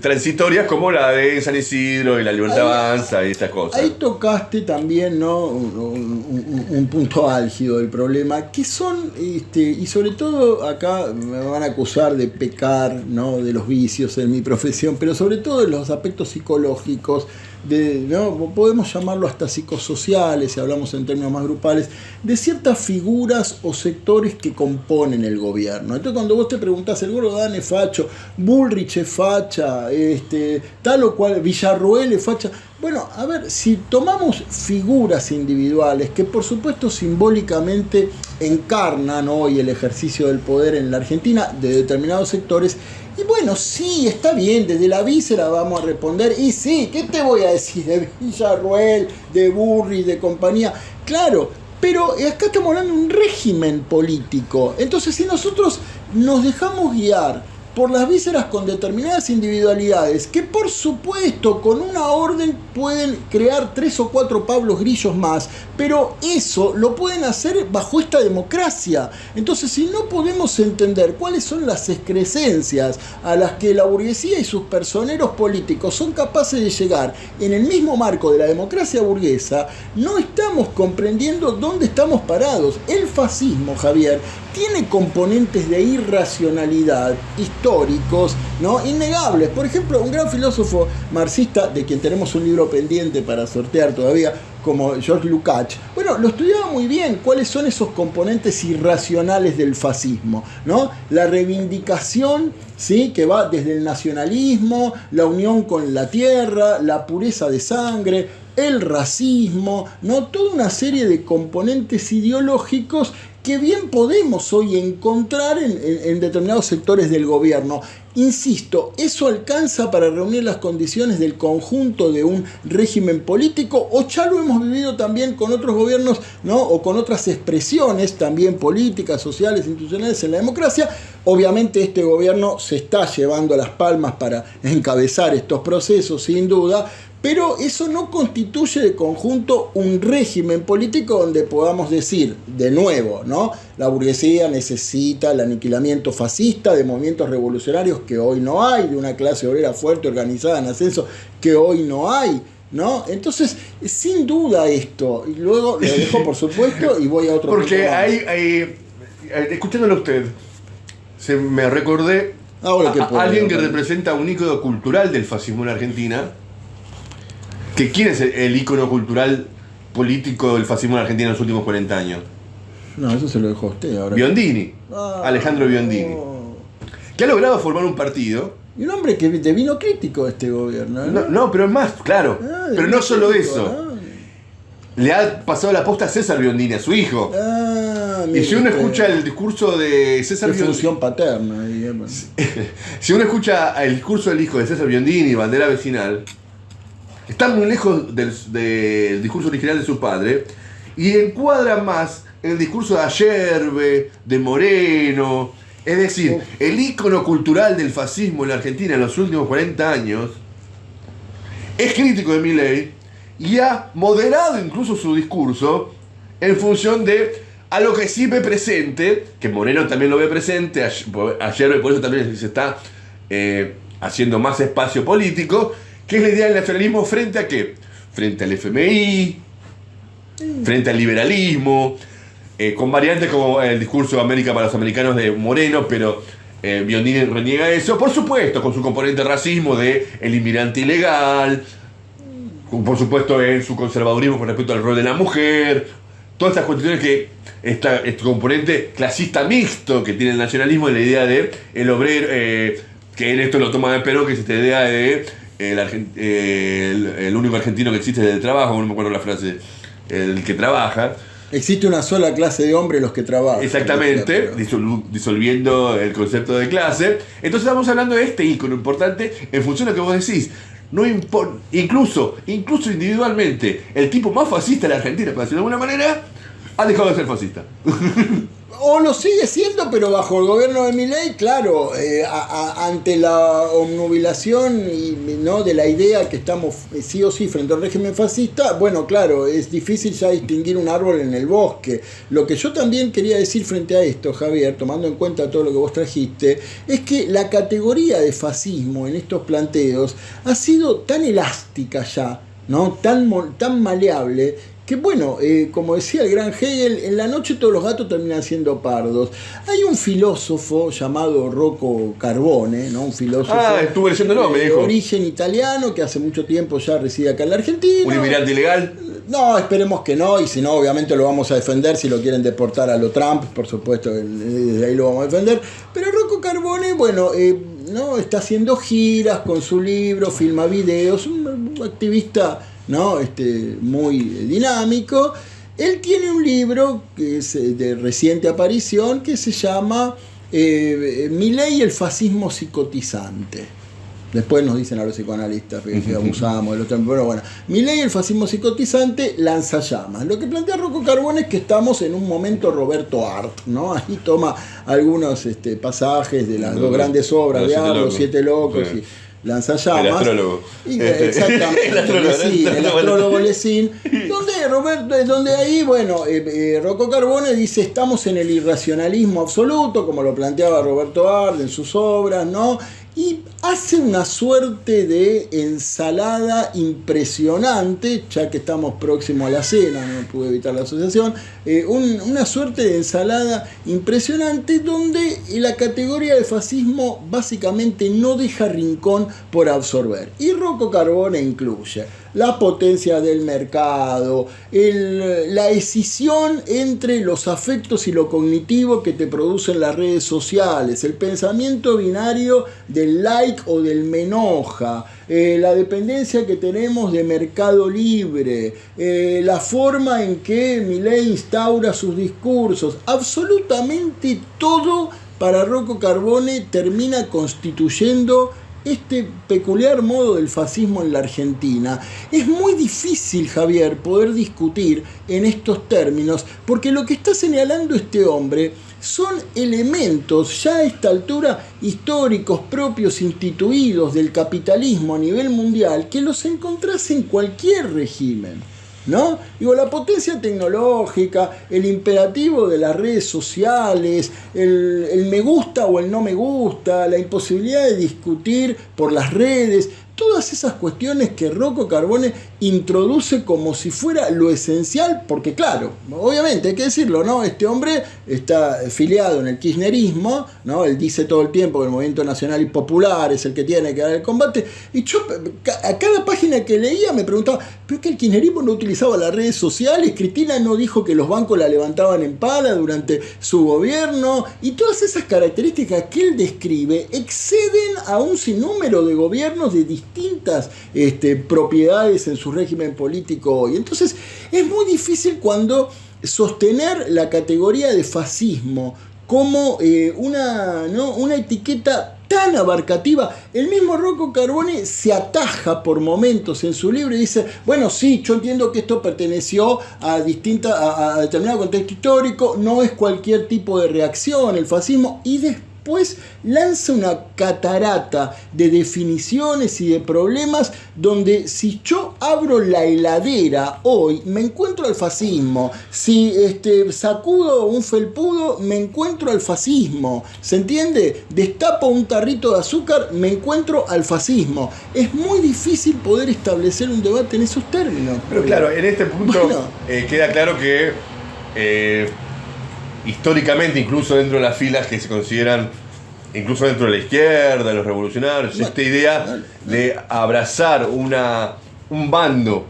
S1: transitorias como la de San Isidro y la Libertad Avanza y estas cosas.
S2: Ahí tocaste también, ¿no? un punto álgido del problema, que son, y sobre todo acá me van a acusar de pecar, ¿no? De los vicios en mi profesión, pero sobre todo de los aspectos psicológicos, ¿no? Podemos llamarlo hasta psicosociales, si hablamos en términos más grupales, de ciertas figuras o sectores que componen el gobierno. Entonces, cuando vos te preguntás, el Gordo Dan es facho, Bullrich es facha, tal o cual, Villarroel es facha. Bueno, a ver, si tomamos figuras individuales que por supuesto simbólicamente encarnan hoy el ejercicio del poder en la Argentina de determinados sectores, y bueno, sí, está bien, desde la víscera vamos a responder, y sí, ¿qué te voy a decir de Villarroel, de Bullrich, de compañía? Claro, pero acá estamos hablando de un régimen político. Entonces, si nosotros nos dejamos guiar por las vísceras con determinadas individualidades, que por supuesto con una orden pueden crear 3 o 4 Pablos Grillos más, pero eso lo pueden hacer bajo esta democracia. Entonces, si no podemos entender cuáles son las excrescencias a las que la burguesía y sus personeros políticos son capaces de llegar en el mismo marco de la democracia burguesa, no estamos comprendiendo dónde estamos parados. El fascismo, Javier, tiene componentes de irracionalidad históricos, ¿no? Innegables. Por ejemplo, un gran filósofo marxista, de quien tenemos un libro pendiente para sortear todavía, como George Lukács, bueno, lo estudiaba muy bien, cuáles son esos componentes irracionales del fascismo, ¿no? La reivindicación, ¿sí? Que va desde el nacionalismo, la unión con la tierra, la pureza de sangre, el racismo, ¿no? Toda una serie de componentes ideológicos que bien podemos hoy encontrar en determinados sectores del gobierno. Insisto, ¿eso alcanza para reunir las condiciones del conjunto de un régimen político? ¿O ya lo hemos vivido también con otros gobiernos, ¿no? O con otras expresiones también políticas, sociales, institucionales en la democracia? Obviamente este gobierno se está llevando las palmas para encabezar estos procesos, sin duda, pero eso no constituye de conjunto un régimen político donde podamos decir, de nuevo, ¿no? La burguesía necesita el aniquilamiento fascista de movimientos revolucionarios que hoy no hay, de una clase obrera fuerte, organizada, en ascenso, que hoy no hay, ¿no? Entonces, sin duda esto, y luego lo dejo por supuesto y voy a otro punto.
S1: Porque hay, escuchándolo a usted, se me recordé a alguien que representa un ícono cultural del fascismo en Argentina. ¿Quién es el ícono cultural político del fascismo en Argentina en los últimos 40 años?
S2: No, eso se lo dejó a usted ahora.
S1: Biondini, Alejandro Biondini, que ha logrado formar un partido.
S2: Y un hombre que de vino crítico este gobierno, ¿no?
S1: No, pero es más, claro. Pero no solo eso. Le ha pasado la posta a César Biondini, a su hijo. Y si uno escucha el discurso de César
S2: Biondini, función paterna.
S1: Si uno escucha el discurso del hijo de César Biondini, Bandera Vecinal, está muy lejos del discurso original de su padre y encuadra más el discurso de Ayerbe, de Moreno. Es decir, el ícono cultural del fascismo en la Argentina en los últimos 40 años es crítico de Milei y ha moderado incluso su discurso en función de algo que sí ve presente, que Moreno también lo ve presente, Ayerbe por eso también se está haciendo más espacio político, que es la idea del nacionalismo frente a ¿qué? Frente al FMI, frente al liberalismo, con variantes como el discurso de América para los americanos de Moreno, pero Biondini reniega eso, por supuesto, con su componente racismo de el inmigrante ilegal, por supuesto en su conservadurismo con respecto al rol de la mujer, todas estas cuestiones que este componente clasista mixto que tiene el nacionalismo y la idea de el obrero, que en esto lo toma de Perón, que es esta idea de el único argentino que existe es el trabajo, no me acuerdo la frase, el que trabaja.
S2: Existe una sola clase de hombres, los que trabajan.
S1: Exactamente, disolviendo el concepto de clase. Entonces estamos hablando de este ícono importante en función de lo que vos decís. No incluso individualmente, el tipo más fascista de la Argentina, para decirlo de alguna manera, ha dejado de ser fascista.
S2: O lo sigue siendo, pero bajo el gobierno de Milei, claro, ante la obnubilación ¿no? de la idea que estamos sí o sí frente al régimen fascista, bueno, claro, es difícil ya distinguir un árbol en el bosque. Lo que yo también quería decir frente a esto, Javier, tomando en cuenta todo lo que vos trajiste, es que la categoría de fascismo en estos planteos ha sido tan elástica ya, ¿no? tan maleable, que bueno, como decía el gran Hegel, en la noche todos los gatos terminan siendo pardos. Hay un filósofo llamado Rocco Carbone, ¿no? Un filósofo
S1: estuve leyéndolo, me dijo.
S2: De origen italiano, que hace mucho tiempo ya reside acá en la Argentina.
S1: ¿Un inmigrante ilegal?
S2: No, esperemos que no, y si no, obviamente lo vamos a defender. Si lo quieren deportar a lo Trump, por supuesto, desde ahí lo vamos a defender. Pero Rocco Carbone, bueno, no está haciendo giras con su libro, filma videos, un activista, ¿no? Muy dinámico. Él tiene un libro que es de reciente aparición que se llama Milei y el fascismo psicotizante. Después nos dicen a los psicoanalistas que abusamos de los términos, pero bueno, Milei y el fascismo psicotizante, lanzallamas. Lo que plantea Rocco Carbone es que estamos en un momento Roberto Art, ¿no? Ahí toma algunos pasajes de las dos grandes obras de Art, Los Siete Locos y Lanzallamas.
S1: El astrólogo.
S2: Exactamente. El astrólogo Lessing. Donde ahí, bueno, Rocco Carbone dice: estamos en el irracionalismo absoluto, como lo planteaba Roberto Ard en sus obras, ¿no? Y hace una suerte de ensalada impresionante, ya que estamos próximos a la cena, no pude evitar la asociación, una suerte de ensalada impresionante donde la categoría de fascismo básicamente no deja rincón por absorber. Y Rocco Carbone incluye la potencia del mercado, la escisión entre los afectos y lo cognitivo que te producen las redes sociales, el pensamiento binario del like o del me enoja, la dependencia que tenemos de Mercado Libre, la forma en que Milei instaura sus discursos, absolutamente todo para Rocco Carbone termina constituyendo este peculiar modo del fascismo en la Argentina. Es muy difícil, Javier, poder discutir en estos términos, porque lo que está señalando este hombre son elementos ya a esta altura históricos propios instituidos del capitalismo a nivel mundial que los encontrás en cualquier régimen, ¿no? Digo, la potencia tecnológica, el imperativo de las redes sociales, el me gusta o el no me gusta, la imposibilidad de discutir por las redes, todas esas cuestiones que Rocco Carbone introduce como si fuera lo esencial, porque claro, obviamente hay que decirlo, ¿no? Este hombre está afiliado en el kirchnerismo, ¿no? Él dice todo el tiempo que el Movimiento Nacional y Popular es el que tiene que dar el combate, y yo a cada página que leía me preguntaba, ¿pero es que el kirchnerismo no utilizaba las redes sociales? Cristina no dijo que los bancos la levantaban en pala durante su gobierno, y todas esas características que él describe exceden a un sinnúmero de gobiernos de distintas propiedades en su régimen político hoy. Entonces es muy difícil cuando sostener la categoría de fascismo como una etiqueta tan abarcativa. El mismo Rocco Carbone se ataja por momentos en su libro y dice, bueno, sí, yo entiendo que esto perteneció a determinado contexto histórico, no es cualquier tipo de reacción el fascismo, y después lanza una catarata de definiciones y de problemas donde si yo abro la heladera hoy me encuentro al fascismo, si sacudo un felpudo me encuentro al fascismo, ¿se entiende? Destapo un tarrito de azúcar me encuentro al fascismo. Es muy difícil poder establecer un debate en esos términos.
S1: Pero claro, en este punto queda claro que históricamente, incluso dentro de las filas que se consideran, incluso dentro de la izquierda, de los revolucionarios, esta idea de abrazar un bando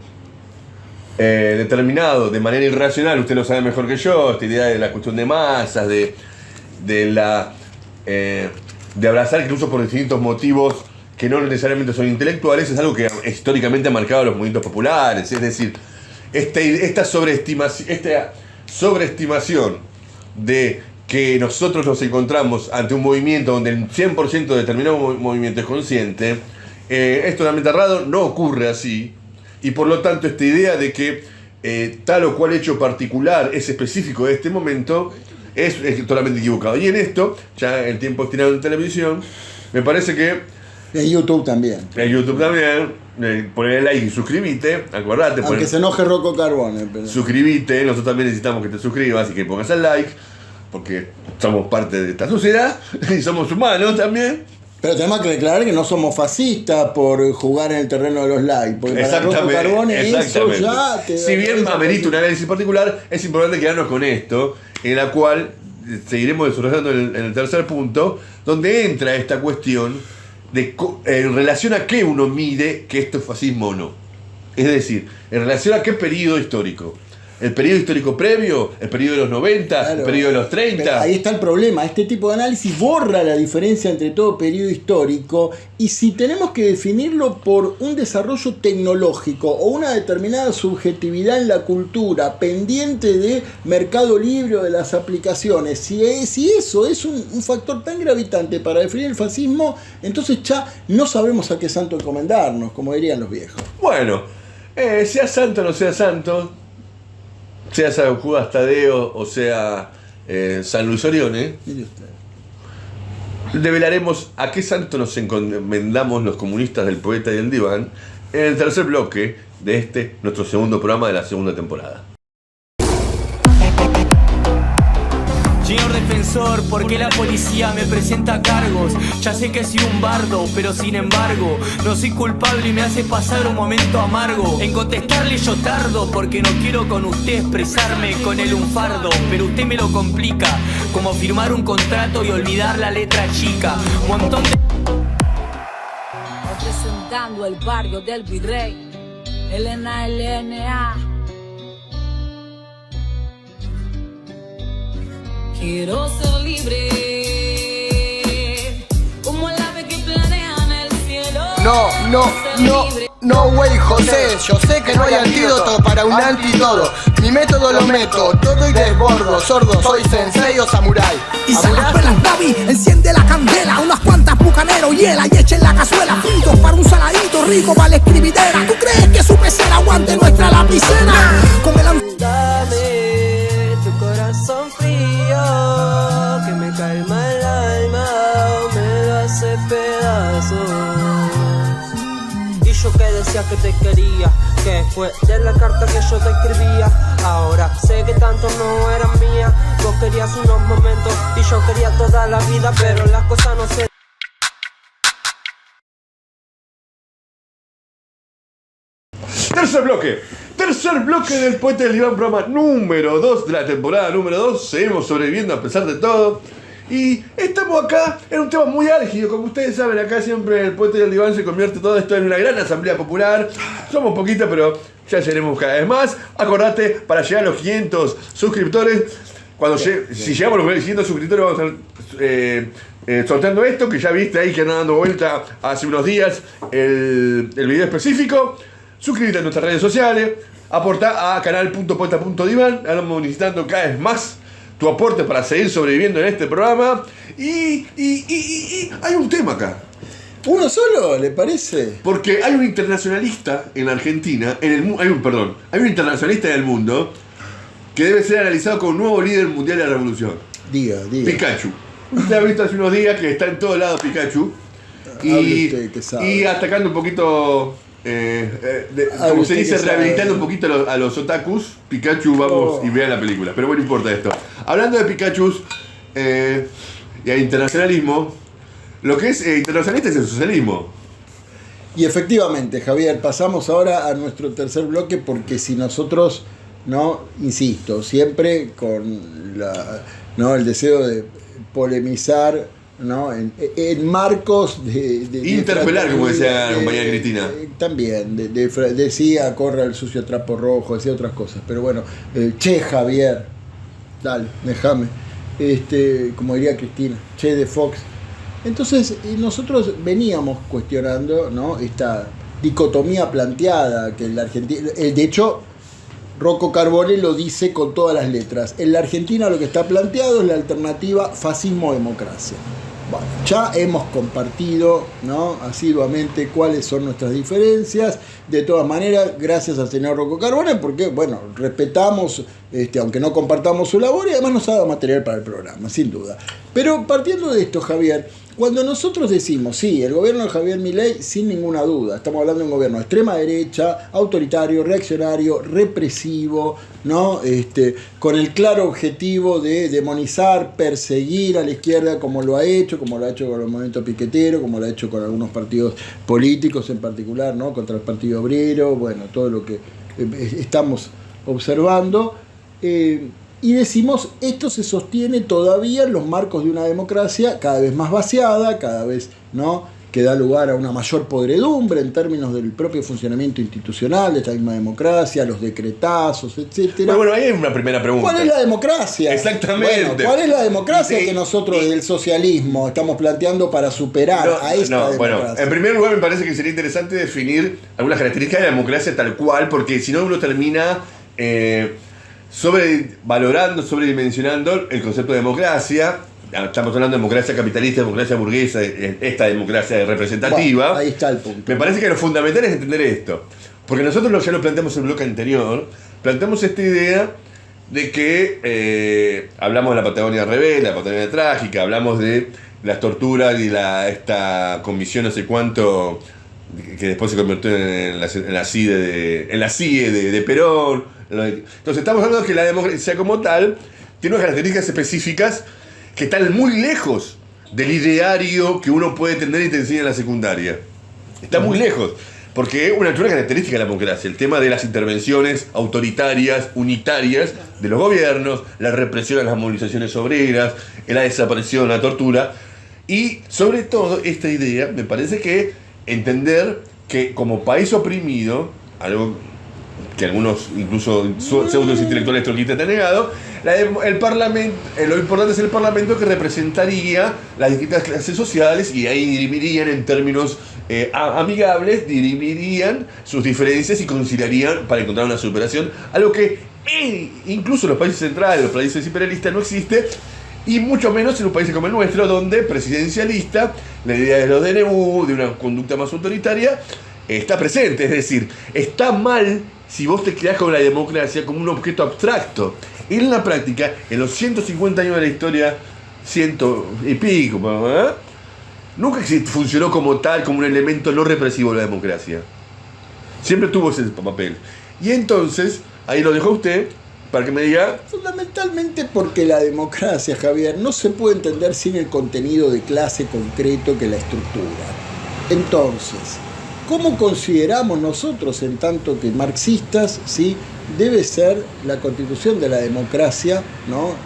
S1: determinado de manera irracional, usted lo sabe mejor que yo, esta idea de la cuestión de masas, de abrazar incluso por distintos motivos que no necesariamente son intelectuales, es algo que históricamente ha marcado los movimientos populares. Es decir, esta sobreestimación de que nosotros nos encontramos ante un movimiento donde el 100% de determinado movimiento es consciente, es totalmente errado, no ocurre así, y por lo tanto esta idea de que tal o cual hecho particular es específico de este momento es totalmente equivocado. Y en esto, ya el tiempo estirado en televisión, me parece que
S2: en YouTube también.
S1: En YouTube también, poner like y suscribite, acordate.
S2: Aunque se enoje Rocco Carbone. Pero...
S1: Suscribite, nosotros también necesitamos que te suscribas y que pongas el like, porque somos parte de esta sociedad y somos humanos también.
S2: Pero tenemos que declarar que no somos fascistas por jugar en el terreno de los likes. Porque para Rocco Carbone eso ya te
S1: si bien amerita un análisis particular, es importante quedarnos con esto, en la cual seguiremos desarrollando en el tercer punto, donde entra esta cuestión en relación a qué uno mide que esto es fascismo o no. Es decir, en relación a qué periodo histórico. ¿El periodo histórico previo? ¿El periodo de los 90? Claro, ¿el periodo de los 30?
S2: Pero ahí está el problema. Este tipo de análisis borra la diferencia entre todo periodo histórico, y si tenemos que definirlo por un desarrollo tecnológico o una determinada subjetividad en la cultura pendiente de mercado libre o de las aplicaciones, si eso es un factor tan gravitante para definir el fascismo, entonces ya no sabemos a qué santo encomendarnos, como dirían los viejos.
S1: Bueno, sea santo o no sea santo, sea San Judas Tadeo o sea San Luis Orione, develaremos a qué santo nos encomendamos los comunistas del Poeta y el Diván en el tercer bloque de nuestro segundo programa de la segunda temporada.
S8: Señor defensor, ¿por qué la policía me presenta cargos? Ya sé que soy un bardo, pero sin embargo no soy culpable y me hace pasar un momento amargo. En contestarle yo tardo, porque no quiero con usted expresarme con el lunfardo, pero usted me lo complica, como firmar un contrato y olvidar la letra chica. Montón de...
S9: Representando el barrio del Virrey, Elena LNA. Quiero ser libre, como el ave que planea en el cielo.
S10: No, güey, José, yo sé que no hay antídoto para un antídoto. Mi método lo meto, todo y desbordo, sordo, soy sensei o samurái.
S11: Y se las velas, Davi, enciende la candela, unas cuantas bucaneros, hiela y echen la cazuela, fritos para un saladito rico para la escribidera. ¿Tú crees que su pecera aguante nuestra lapicera? Con el
S12: dame tu corazón frío, que me calma el alma o me lo hace pedazos. Y yo que decía que te quería, que fue de la carta que yo te escribía. Ahora sé que tanto no eran mías. Vos querías unos momentos y yo quería toda la vida, pero las cosas no se...
S1: Tercer bloque del Poeta del Diván, programa número 2 de la temporada número 2. Seguimos sobreviviendo a pesar de todo. Y estamos acá en un tema muy álgido. Como ustedes saben, acá siempre el Poeta del Diván se convierte todo esto en una gran asamblea popular. Somos poquitos, pero ya llegaremos cada vez más. Acordate, para llegar a los 500 suscriptores, si llegamos a los 500 suscriptores, vamos a estar sorteando esto, que ya viste ahí que andan dando vuelta hace unos días el video específico. Suscríbete a nuestras redes sociales, aportá a canal.poeta.divan. Estamos necesitando cada vez más tu aporte para seguir sobreviviendo en este programa. Y hay un tema acá.
S2: ¿Uno solo, le parece?
S1: Porque hay un internacionalista en Argentina, hay un internacionalista en el mundo que debe ser analizado como nuevo líder mundial de la revolución.
S2: Diga.
S1: Pikachu. Usted ha visto hace unos días que está en todos lados Pikachu. Y atacando un poquito, como se dice, rehabilitando un poquito a los otakus. Pikachu, vamos y vean la película. Pero bueno, no importa esto. Hablando de Pikachu y al internacionalismo, lo que es internacionalista es el socialismo.
S2: Y efectivamente, Javier, pasamos ahora a nuestro tercer bloque, porque si nosotros, insisto, siempre con el deseo de polemizar, en marcos de
S1: interpelar, como decía la compañera Cristina.
S2: También, decía corre el sucio trapo rojo, decía otras cosas, pero bueno, che Javier, dale, déjame, como diría Cristina, che de Fox. Entonces nosotros veníamos cuestionando, esta dicotomía planteada que en la Argentina, de hecho Rocco Carbone lo dice con todas las letras. En la Argentina lo que está planteado es la alternativa fascismo-democracia. Bueno, ya hemos compartido, asiduamente cuáles son nuestras diferencias. De todas maneras, gracias al señor Rocco Carbone, porque, respetamos, aunque no compartamos su labor, y además nos ha dado material para el programa, sin duda. Pero partiendo de esto, Javier, cuando nosotros decimos, sí, el gobierno de Javier Milei, sin ninguna duda, estamos hablando de un gobierno de extrema derecha, autoritario, reaccionario, represivo, con el claro objetivo de demonizar, perseguir a la izquierda, como lo ha hecho con el movimiento piquetero, como lo ha hecho con algunos partidos políticos en particular, contra el Partido Obrero, todo lo que estamos observando. Y decimos, esto se sostiene todavía en los marcos de una democracia cada vez más vaciada, cada vez que da lugar a una mayor podredumbre en términos del propio funcionamiento institucional de esta misma democracia, los decretazos, etcétera.
S1: Bueno, ahí hay una primera pregunta.
S2: ¿Cuál es la democracia?
S1: Exactamente.
S2: Bueno, ¿cuál es la democracia que nosotros desde el socialismo estamos planteando para superar a esta democracia?
S1: Bueno, en primer lugar me parece que sería interesante definir algunas características de la democracia tal cual, porque si no uno termina sobrevalorando, sobredimensionando el concepto de democracia. Estamos hablando de democracia capitalista, democracia burguesa, esta democracia representativa.
S2: Bueno, ahí está el punto.
S1: Me parece que lo fundamental es entender esto. Porque nosotros ya lo planteamos en el bloque anterior, planteamos esta idea de que hablamos de la Patagonia rebelde, la Patagonia trágica, hablamos de las torturas y esta comisión no sé cuánto, que después se convirtió en la CIE de Perón. Entonces estamos hablando de que la democracia como tal tiene unas características específicas que están muy lejos del ideario que uno puede tener y te enseña en la secundaria. Está muy lejos, porque es una característica de la democracia, el tema de las intervenciones autoritarias, unitarias de los gobiernos, la represión a las movilizaciones obreras, la desaparición, la tortura, y sobre todo esta idea, me parece que entender que como país oprimido, algo que algunos, incluso pseudos intelectuales troquistas, han negado, el Parlamento, lo importante es el Parlamento, que representaría las distintas clases sociales, y ahí dirimirían en términos amigables, dirimirían sus diferencias y conciliarían para encontrar una superación, algo que incluso en los países centrales, los países imperialistas, no existe, y mucho menos en un país como el nuestro, donde presidencialista, la idea de los DNU, de una conducta más autoritaria, está presente. Es decir, está mal si vos te quedás con la democracia como un objeto abstracto. En la práctica, en los 150 años de la historia, 100 y pico, nunca funcionó como tal, como un elemento no represivo de la democracia. Siempre tuvo ese papel. Y entonces, ahí lo dejo a usted, para que me diga.
S2: Fundamentalmente porque la democracia, Javier, no se puede entender sin el contenido de clase concreto que la estructura. Entonces, ¿cómo consideramos nosotros, en tanto que marxistas, ¿sí?, debe ser la constitución de la democracia,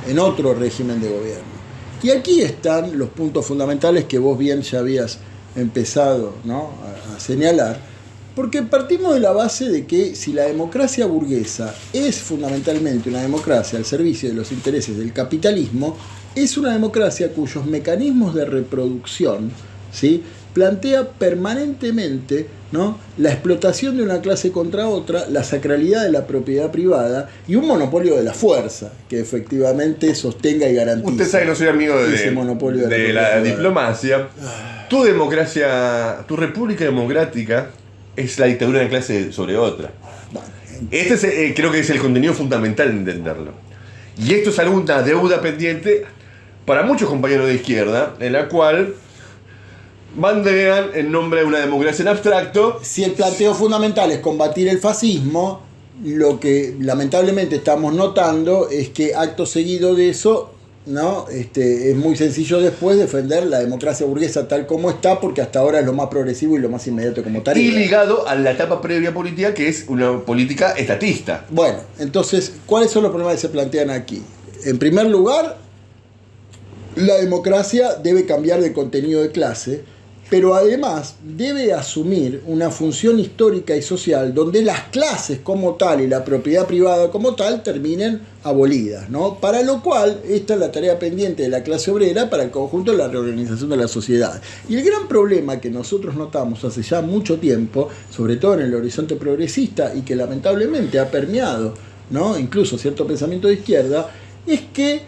S2: en otro régimen de gobierno? Y aquí están los puntos fundamentales que vos bien ya habías empezado, a señalar, porque partimos de la base de que si la democracia burguesa es fundamentalmente una democracia al servicio de los intereses del capitalismo, es una democracia cuyos mecanismos de reproducción, ¿sí?, plantea permanentemente, ¿no?, la explotación de una clase contra otra, la sacralidad de la propiedad privada y un monopolio de la fuerza que efectivamente sostenga y garantice.
S1: Usted sabe que no soy amigo
S2: ese monopolio
S1: de la diplomacia. Tu democracia, tu república democrática es la dictadura de una clase sobre otra. Este creo que es el contenido fundamental de entenderlo. Y esto es alguna deuda pendiente para muchos compañeros de izquierda, en la cual bandean en nombre de una democracia en abstracto.
S2: Si el planteo fundamental es combatir el fascismo, lo que lamentablemente estamos notando es que acto seguido de eso, ¿no?, es muy sencillo después defender la democracia burguesa tal como está, porque hasta ahora es lo más progresivo y lo más inmediato como tarea.
S1: Y ligado a la etapa previa política, que es una política estatista.
S2: Bueno, entonces, ¿cuáles son los problemas que se plantean aquí? En primer lugar, la democracia debe cambiar de contenido de clase, pero además debe asumir una función histórica y social donde las clases como tal y la propiedad privada como tal terminen abolidas, ¿no? Para lo cual, esta es la tarea pendiente de la clase obrera para el conjunto de la reorganización de la sociedad. Y el gran problema que nosotros notamos hace ya mucho tiempo, sobre todo en el horizonte progresista y que lamentablemente ha permeado, ¿no?, incluso cierto pensamiento de izquierda, es que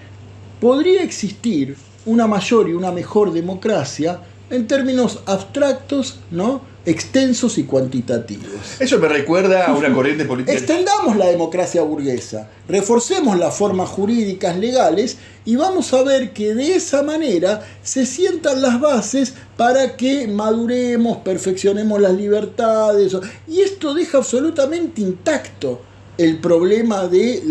S2: podría existir una mayor y una mejor democracia en términos abstractos, ¿no?, extensos y cuantitativos.
S1: Eso me recuerda a una corriente política.
S2: Extendamos la democracia burguesa, reforcemos las formas jurídicas legales y vamos a ver que de esa manera se sientan las bases para que maduremos, perfeccionemos las libertades. Y esto deja absolutamente intacto el problema de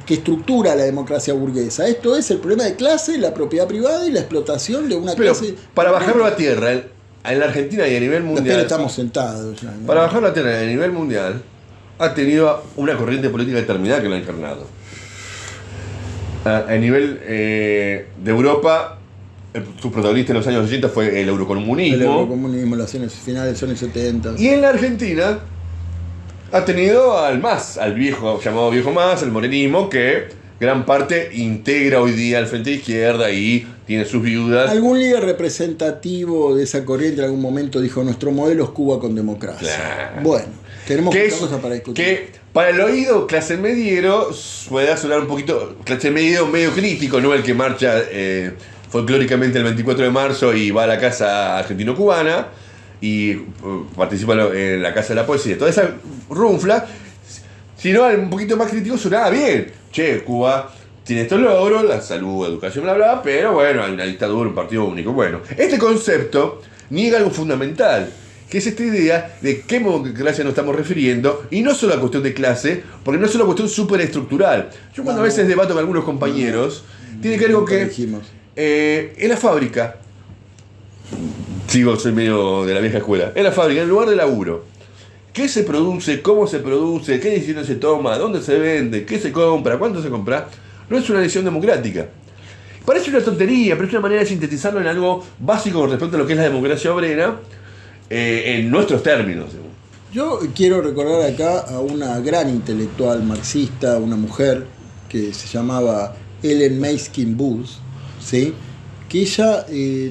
S2: que estructura la democracia burguesa. Esto es el problema de clase, la propiedad privada y la explotación de una clase.
S1: Para bajarlo a tierra, en la Argentina y a nivel mundial.
S2: Estamos sentados ya, ¿no?
S1: Para bajarlo a tierra a nivel mundial, ha tenido una corriente política determinada que lo ha encarnado. A nivel de Europa, su protagonista en los años 80 fue el eurocomunismo.
S2: El eurocomunismo, las finales de los años 70.
S1: Y en la Argentina ha tenido al viejo, llamado viejo MAS, el morenismo, que gran parte integra hoy día al frente de izquierda y tiene sus viudas.
S2: Algún líder representativo de esa corriente en algún momento dijo: nuestro modelo es Cuba con democracia.
S1: Claro.
S2: Bueno, tenemos muchas cosas para discutir.
S1: Que para el oído clase mediero puede sonar un poquito, clase mediero medio crítico, no el que marcha folclóricamente el 24 de marzo y va a la casa argentino-cubana y participa en la Casa de la Poesía, toda esa runfla, sino un poquito más crítico sonaba bien. Che, Cuba tiene estos logros, la salud, educación, bla, bla, pero bueno, hay una dictadura, un partido único. Bueno, este concepto niega algo fundamental, que es esta idea de qué democracia nos estamos refiriendo, y no solo a cuestión de clase, porque no es una cuestión superestructural. Yo cuando a veces debato con algunos compañeros, tiene que ver con que en la fábrica, soy medio de la vieja escuela, en la fábrica, en el lugar de laburo, ¿qué se produce? ¿Cómo se produce? ¿Qué decisiones se toma? ¿Dónde se vende? ¿Qué se compra? ¿Cuánto se compra? No es una decisión democrática. Parece una tontería, pero es una manera de sintetizarlo en algo básico con respecto a lo que es la democracia obrera en nuestros términos.
S2: Yo quiero recordar acá a una gran intelectual marxista, una mujer que se llamaba Ellen Maiskin Booth, ¿sí?, que ella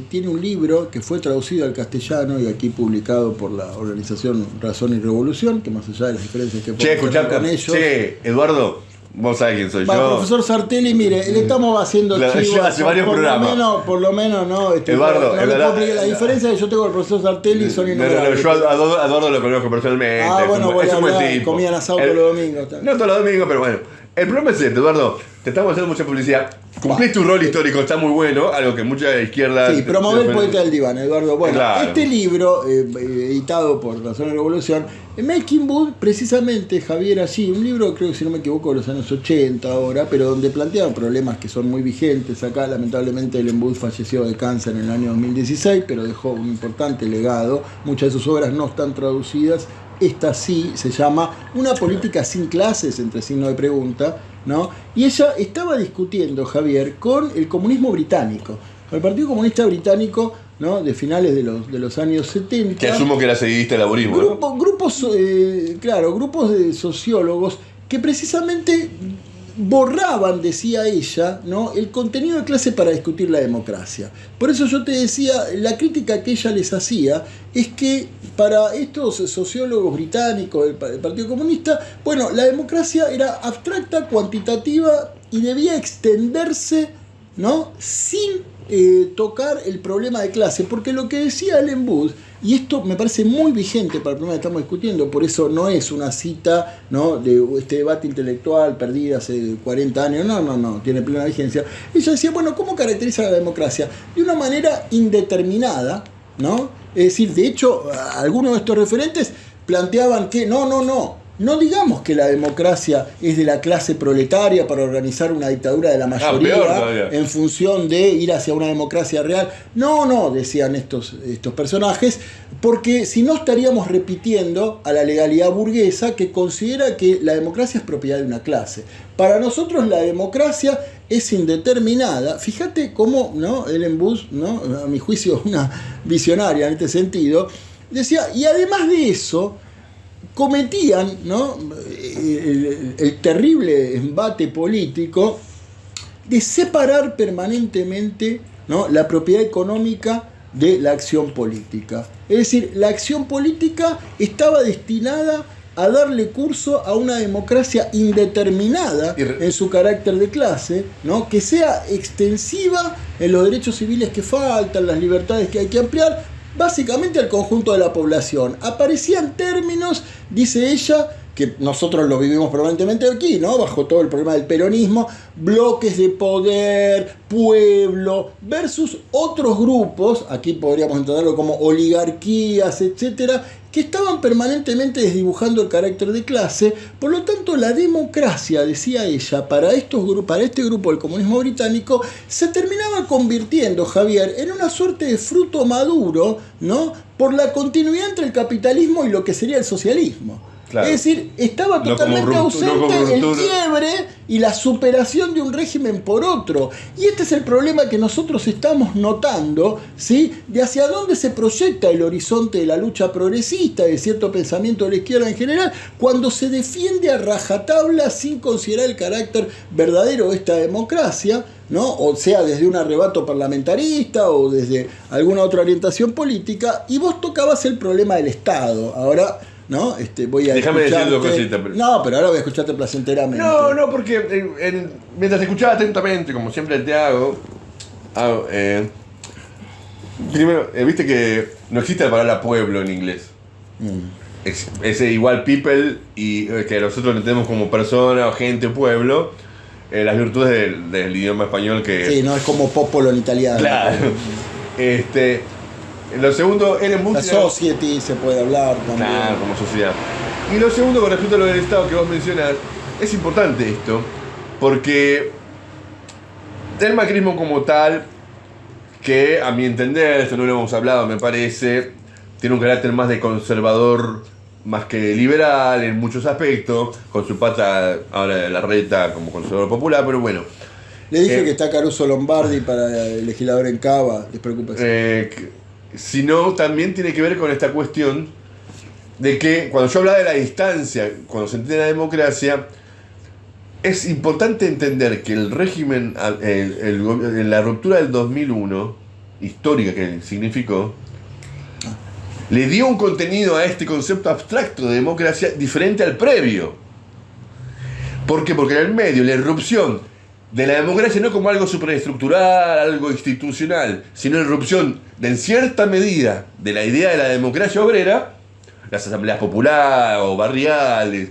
S2: tiene un libro que fue traducido al castellano y aquí publicado por la organización Razón y Revolución, que más allá de las diferencias que podemos tener con ellos...
S1: Eduardo, vos sabés quién soy yo.
S2: Profesor Sartelli, mire, le estamos haciendo chivos
S1: hace varios programas.
S2: Por lo menos, ¿no?
S1: Eduardo,
S2: la diferencia es que yo tengo el profesor Sartelli y son innumerables.
S1: Yo a Eduardo lo conozco personalmente.
S2: Bueno,
S1: es un buen tipo.
S2: Comían asado todos los domingos.
S1: No todos los domingos, pero bueno. El problema es este, Eduardo. Te estamos haciendo mucha publicidad. Cumplís tu rol histórico, está muy bueno, algo que mucha izquierda...
S2: Sí, promover el poeta del diván, Eduardo. Bueno,
S1: claro.
S2: Este libro, editado por Razón y Revolución, Making Wood, precisamente, Javier, allí, un libro, creo que si no me equivoco, de los años 80 ahora, pero donde plantean problemas que son muy vigentes. Acá, lamentablemente, Ellen Wood falleció de cáncer en el año 2016, pero dejó un importante legado. Muchas de sus obras no están traducidas. Esta sí se llama Una política sin clases, entre signos de pregunta, ¿no? Y ella estaba discutiendo, Javier, con el comunismo británico, con el Partido Comunista Británico, ¿no?, de finales de los años 70.
S1: Que asumo que era seguidista del laborismo.
S2: Grupos de sociólogos que precisamente borraban, decía ella, ¿no?, el contenido de clase para discutir la democracia. Por eso yo te decía, la crítica que ella les hacía es que para estos sociólogos británicos del Partido Comunista, bueno, la democracia era abstracta, cuantitativa y debía extenderse, ¿no?, sin tocar el problema de clase, porque lo que decía Ellen Booth, y esto me parece muy vigente para el problema que estamos discutiendo, por eso no es una cita, ¿no?, de este debate intelectual perdida hace 40 años, no, tiene plena vigencia. Ella decía, bueno, ¿cómo caracteriza la democracia? De una manera indeterminada, ¿no? Es decir, de hecho, algunos de estos referentes planteaban que no digamos que la democracia es de la clase proletaria para organizar una dictadura de la mayoría en función de ir hacia una democracia real. No, decían estos personajes, porque si no estaríamos repitiendo a la legalidad burguesa que considera que la democracia es propiedad de una clase. Para nosotros la democracia es indeterminada. Fíjate cómo, ¿no?, Ellen Booth, ¿no?, a mi juicio una visionaria en este sentido, decía, y además de eso, cometían, ¿no?, el terrible embate político de separar permanentemente, ¿no?, la propiedad económica de la acción política. Es decir, la acción política estaba destinada a darle curso a una democracia indeterminada en su carácter de clase, ¿no?, que sea extensiva en los derechos civiles que faltan, las libertades que hay que ampliar, básicamente al conjunto de la población. Aparecían términos, dice ella, que nosotros lo vivimos permanentemente aquí, ¿no?, bajo todo el problema del peronismo, bloques de poder, pueblo, versus otros grupos, aquí podríamos entenderlo como oligarquías, etcétera, que estaban permanentemente desdibujando el carácter de clase. Por lo tanto, la democracia, decía ella, para este grupo del comunismo británico, se terminaba convirtiendo, Javier, en una suerte de fruto maduro, ¿no?, por la continuidad entre el capitalismo y lo que sería el socialismo. Claro. Es decir, estaba totalmente ausente el quiebre y la superación de un régimen por otro. Y este es el problema que nosotros estamos notando, ¿sí?, de hacia dónde se proyecta el horizonte de la lucha progresista, de cierto pensamiento de la izquierda en general, cuando se defiende a rajatabla sin considerar el carácter verdadero de esta democracia, ¿no?, o sea, desde un arrebato parlamentarista o desde alguna otra orientación política. Y vos tocabas el problema del Estado. Ahora, ¿no?, voy a
S1: déjame decir dos cositas.
S2: No, pero ahora voy a escucharte placenteramente.
S1: No, porque mientras te escuchaba atentamente, como siempre te hago, primero, viste que no existe la palabra pueblo en inglés. Es igual people, y que nosotros entendemos como persona o gente, pueblo, las virtudes del idioma español que...
S2: Sí, no es como popolo en italiano.
S1: Claro. Lo segundo,
S2: la society se puede hablar también.
S1: Claro, como sociedad. Y lo segundo, con respecto a lo del Estado que vos mencionás, es importante esto, porque el macrismo como tal, que a mi entender, esto no lo hemos hablado, me parece, tiene un carácter más de conservador, más que liberal en muchos aspectos, con su pata ahora la reta como conservador popular, pero bueno.
S2: Le dije que está Caruso Lombardi para el legislador en Cava, despreocúpese.
S1: Sino también tiene que ver con esta cuestión de que cuando yo hablaba de la distancia, cuando se entiende la democracia, es importante entender que el régimen, en la ruptura del 2001, histórica que significó, le dio un contenido a este concepto abstracto de democracia diferente al previo. ¿Por qué? Porque en el medio, la irrupción de la democracia no como algo superestructural, algo institucional, sino la irrupción de, en cierta medida, de la idea de la democracia obrera, las asambleas populares o barriales,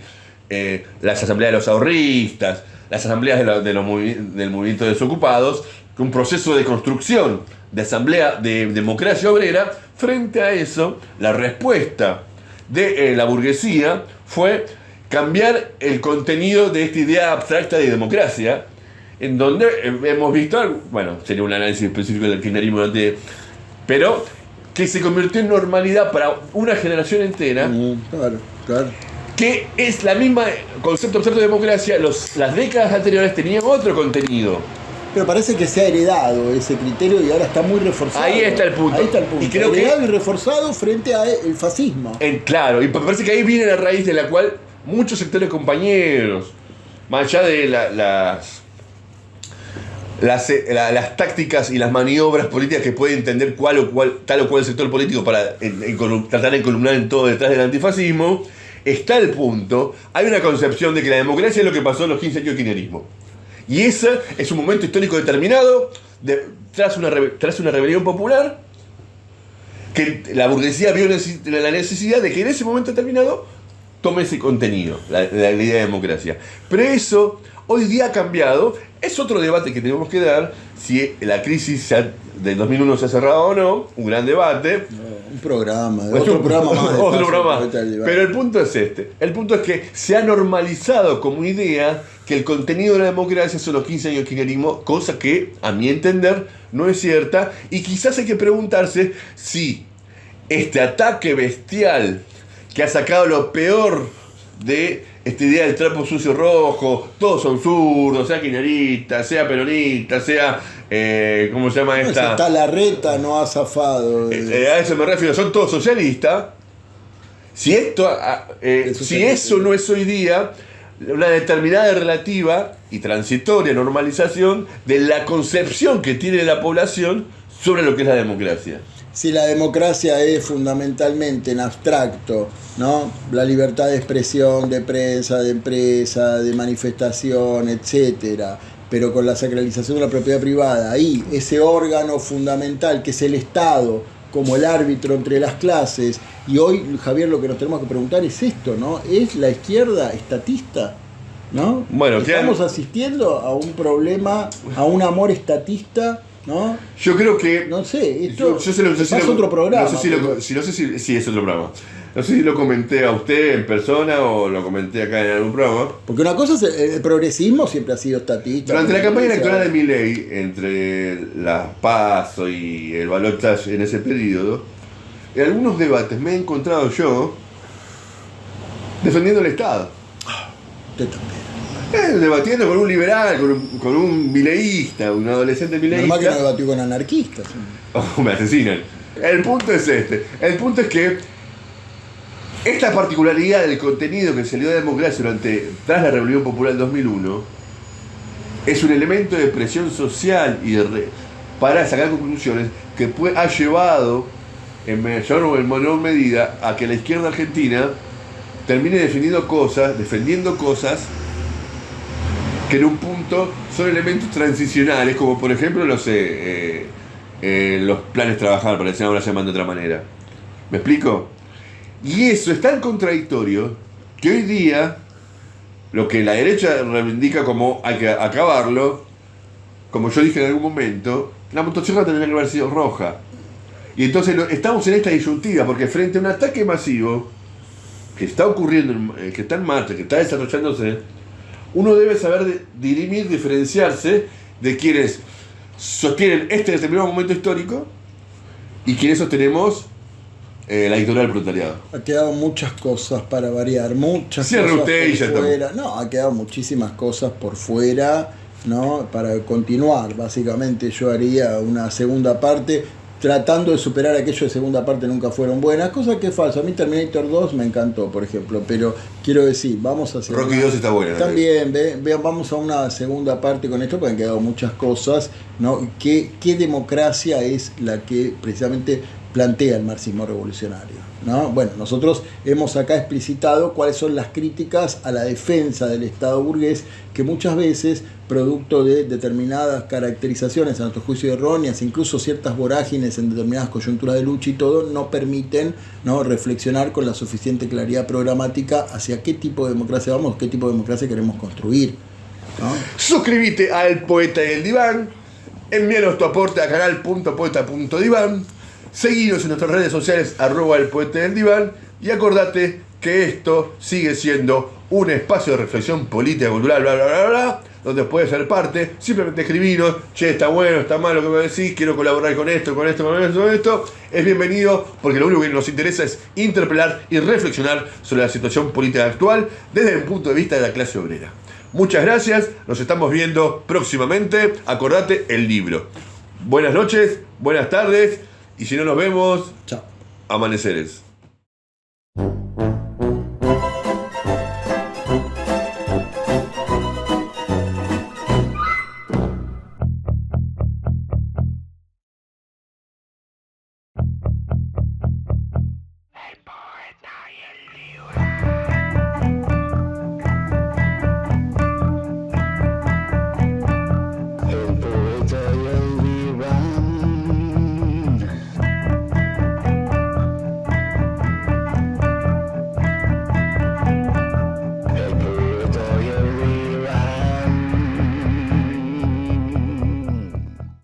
S1: las asambleas de los ahorristas, las asambleas del movimiento de desocupados, un proceso de construcción de asamblea de democracia obrera. Frente a eso, la respuesta de la burguesía fue cambiar el contenido de esta idea abstracta de democracia, en donde hemos visto, bueno, sería un análisis específico del kirchnerismo, pero que se convirtió en normalidad para una generación entera.
S2: Claro.
S1: Que es la misma concepto abstracto de democracia. Las décadas anteriores tenían otro contenido.
S2: Pero parece que se ha heredado ese criterio y ahora está muy reforzado.
S1: Ahí está el punto.
S2: Y creo heredado y reforzado frente al fascismo.
S1: Claro, y me parece que ahí viene la raíz de la cual muchos sectores compañeros más allá de las tácticas y las maniobras políticas que puede entender tal o cual sector político para tratar de encolumnar en todo detrás del antifascismo, está el punto, hay una concepción de que la democracia es lo que pasó en los 15 años del kirchnerismo. Y ese es un momento histórico determinado, tras una rebelión popular, que la burguesía vio la necesidad de que en ese momento determinado tome ese contenido, la idea de democracia. Pero eso hoy día ha cambiado. Es otro debate que tenemos que dar, si la crisis del 2001 se ha cerrado o no, un gran debate.
S2: Un programa, otro programa más.
S1: Otro programa. Pero el punto es este. El punto es que se ha normalizado como idea que el contenido de la democracia son los 15 años de kirchnerismo, cosa que, a mi entender, no es cierta. Y quizás hay que preguntarse si este ataque bestial que ha sacado lo peor de esta idea del trapo sucio rojo, todos son zurdos, sea kirchnerista, sea peronista, sea, ¿cómo se llama esta?
S2: Está Larreta, no ha zafado.
S1: A eso me refiero, son todos socialistas. Si eso no es hoy día una determinada relativa y transitoria normalización de la concepción que tiene la población sobre lo que es la democracia.
S2: Si la democracia es fundamentalmente en abstracto, ¿no? La libertad de expresión, de prensa, de empresa, de manifestación, etcétera, pero con la sacralización de la propiedad privada, ahí ese órgano fundamental que es el Estado, como el árbitro entre las clases, y hoy, Javier, lo que nos tenemos que preguntar es esto, ¿no? ¿Es la izquierda estatista? ¿No?
S1: Bueno,
S2: estamos asistiendo a un problema, a un amor estatista, ¿no?
S1: Yo creo que...
S2: No sé, esto es otro programa.
S1: No sé si es otro programa. No sé si lo comenté a usted en persona o lo comenté acá en algún programa.
S2: Porque una cosa es el progresismo siempre ha sido estatista.
S1: Durante la campaña electoral de Milei, entre las PASO y el balotaje en ese periodo, en algunos debates me he encontrado yo defendiendo el Estado.
S2: Usted también.
S1: Debatiendo con un liberal, con un mileísta, un adolescente mileísta.
S2: Normal que no debatió con anarquistas.
S1: Oh, me asesinan. El punto es este. El punto es que esta particularidad del contenido que se le dio a la democracia tras la Rebelión Popular del 2001 es un elemento de presión social y para sacar conclusiones que ha llevado en mayor o en menor medida a que la izquierda argentina termine defendiendo cosas que en un punto son elementos transicionales, como por ejemplo, no sé, los planes trabajar, para decir ahora se llaman de otra manera. ¿Me explico? Y eso es tan contradictorio que hoy día lo que la derecha reivindica como hay que acabarlo, como yo dije en algún momento, la motosierra tendría que haber sido roja. Y entonces estamos en esta disyuntiva, porque frente a un ataque masivo que está ocurriendo, que está en marcha, que está desarrollándose, uno debe saber dirimir, diferenciarse de quienes sostienen este determinado momento histórico y quienes sostenemos la dictadura del proletariado.
S2: Ha quedado muchas cosas para variar, muchas
S1: Cierre
S2: cosas
S1: usted y ya
S2: por fuera. No, ha quedado muchísimas cosas por fuera, ¿no? Para continuar, básicamente yo haría una segunda parte tratando de superar aquello de segunda parte nunca fueron buenas, cosa que es falso. A mí Terminator 2 me encantó, por ejemplo, pero quiero decir, vamos a hacer...
S1: Rocky 2 está buena.
S2: También, vamos a una segunda parte con esto, porque han quedado muchas cosas, ¿no? ¿Qué democracia es la que precisamente plantea el marxismo revolucionario, ¿no? Bueno, nosotros hemos acá explicitado cuáles son las críticas a la defensa del Estado burgués, que muchas veces, producto de determinadas caracterizaciones, a nuestro juicio erróneas, incluso ciertas vorágines en determinadas coyunturas de lucha y todo, no permiten, ¿no?, reflexionar con la suficiente claridad programática hacia qué tipo de democracia vamos, qué tipo de democracia queremos construir, ¿no?
S1: Suscríbete a El Poeta y el Diván, envíanos tu aporte a canal.poeta.diván, seguinos en nuestras redes sociales @elpoetadeldivan y acordate que esto sigue siendo un espacio de reflexión política, cultural, bla, bla, bla, bla, donde puedes ser parte. Simplemente escribinos, che, está bueno, está mal lo que me decís, quiero colaborar con esto, con esto, con esto, con esto. Es bienvenido, porque lo único que nos interesa es interpelar y reflexionar sobre la situación política actual desde el punto de vista de la clase obrera. Muchas gracias, nos estamos viendo próximamente. Acordate, el libro. Buenas noches, buenas tardes, y si no nos vemos,
S2: chao.
S1: Amaneceres.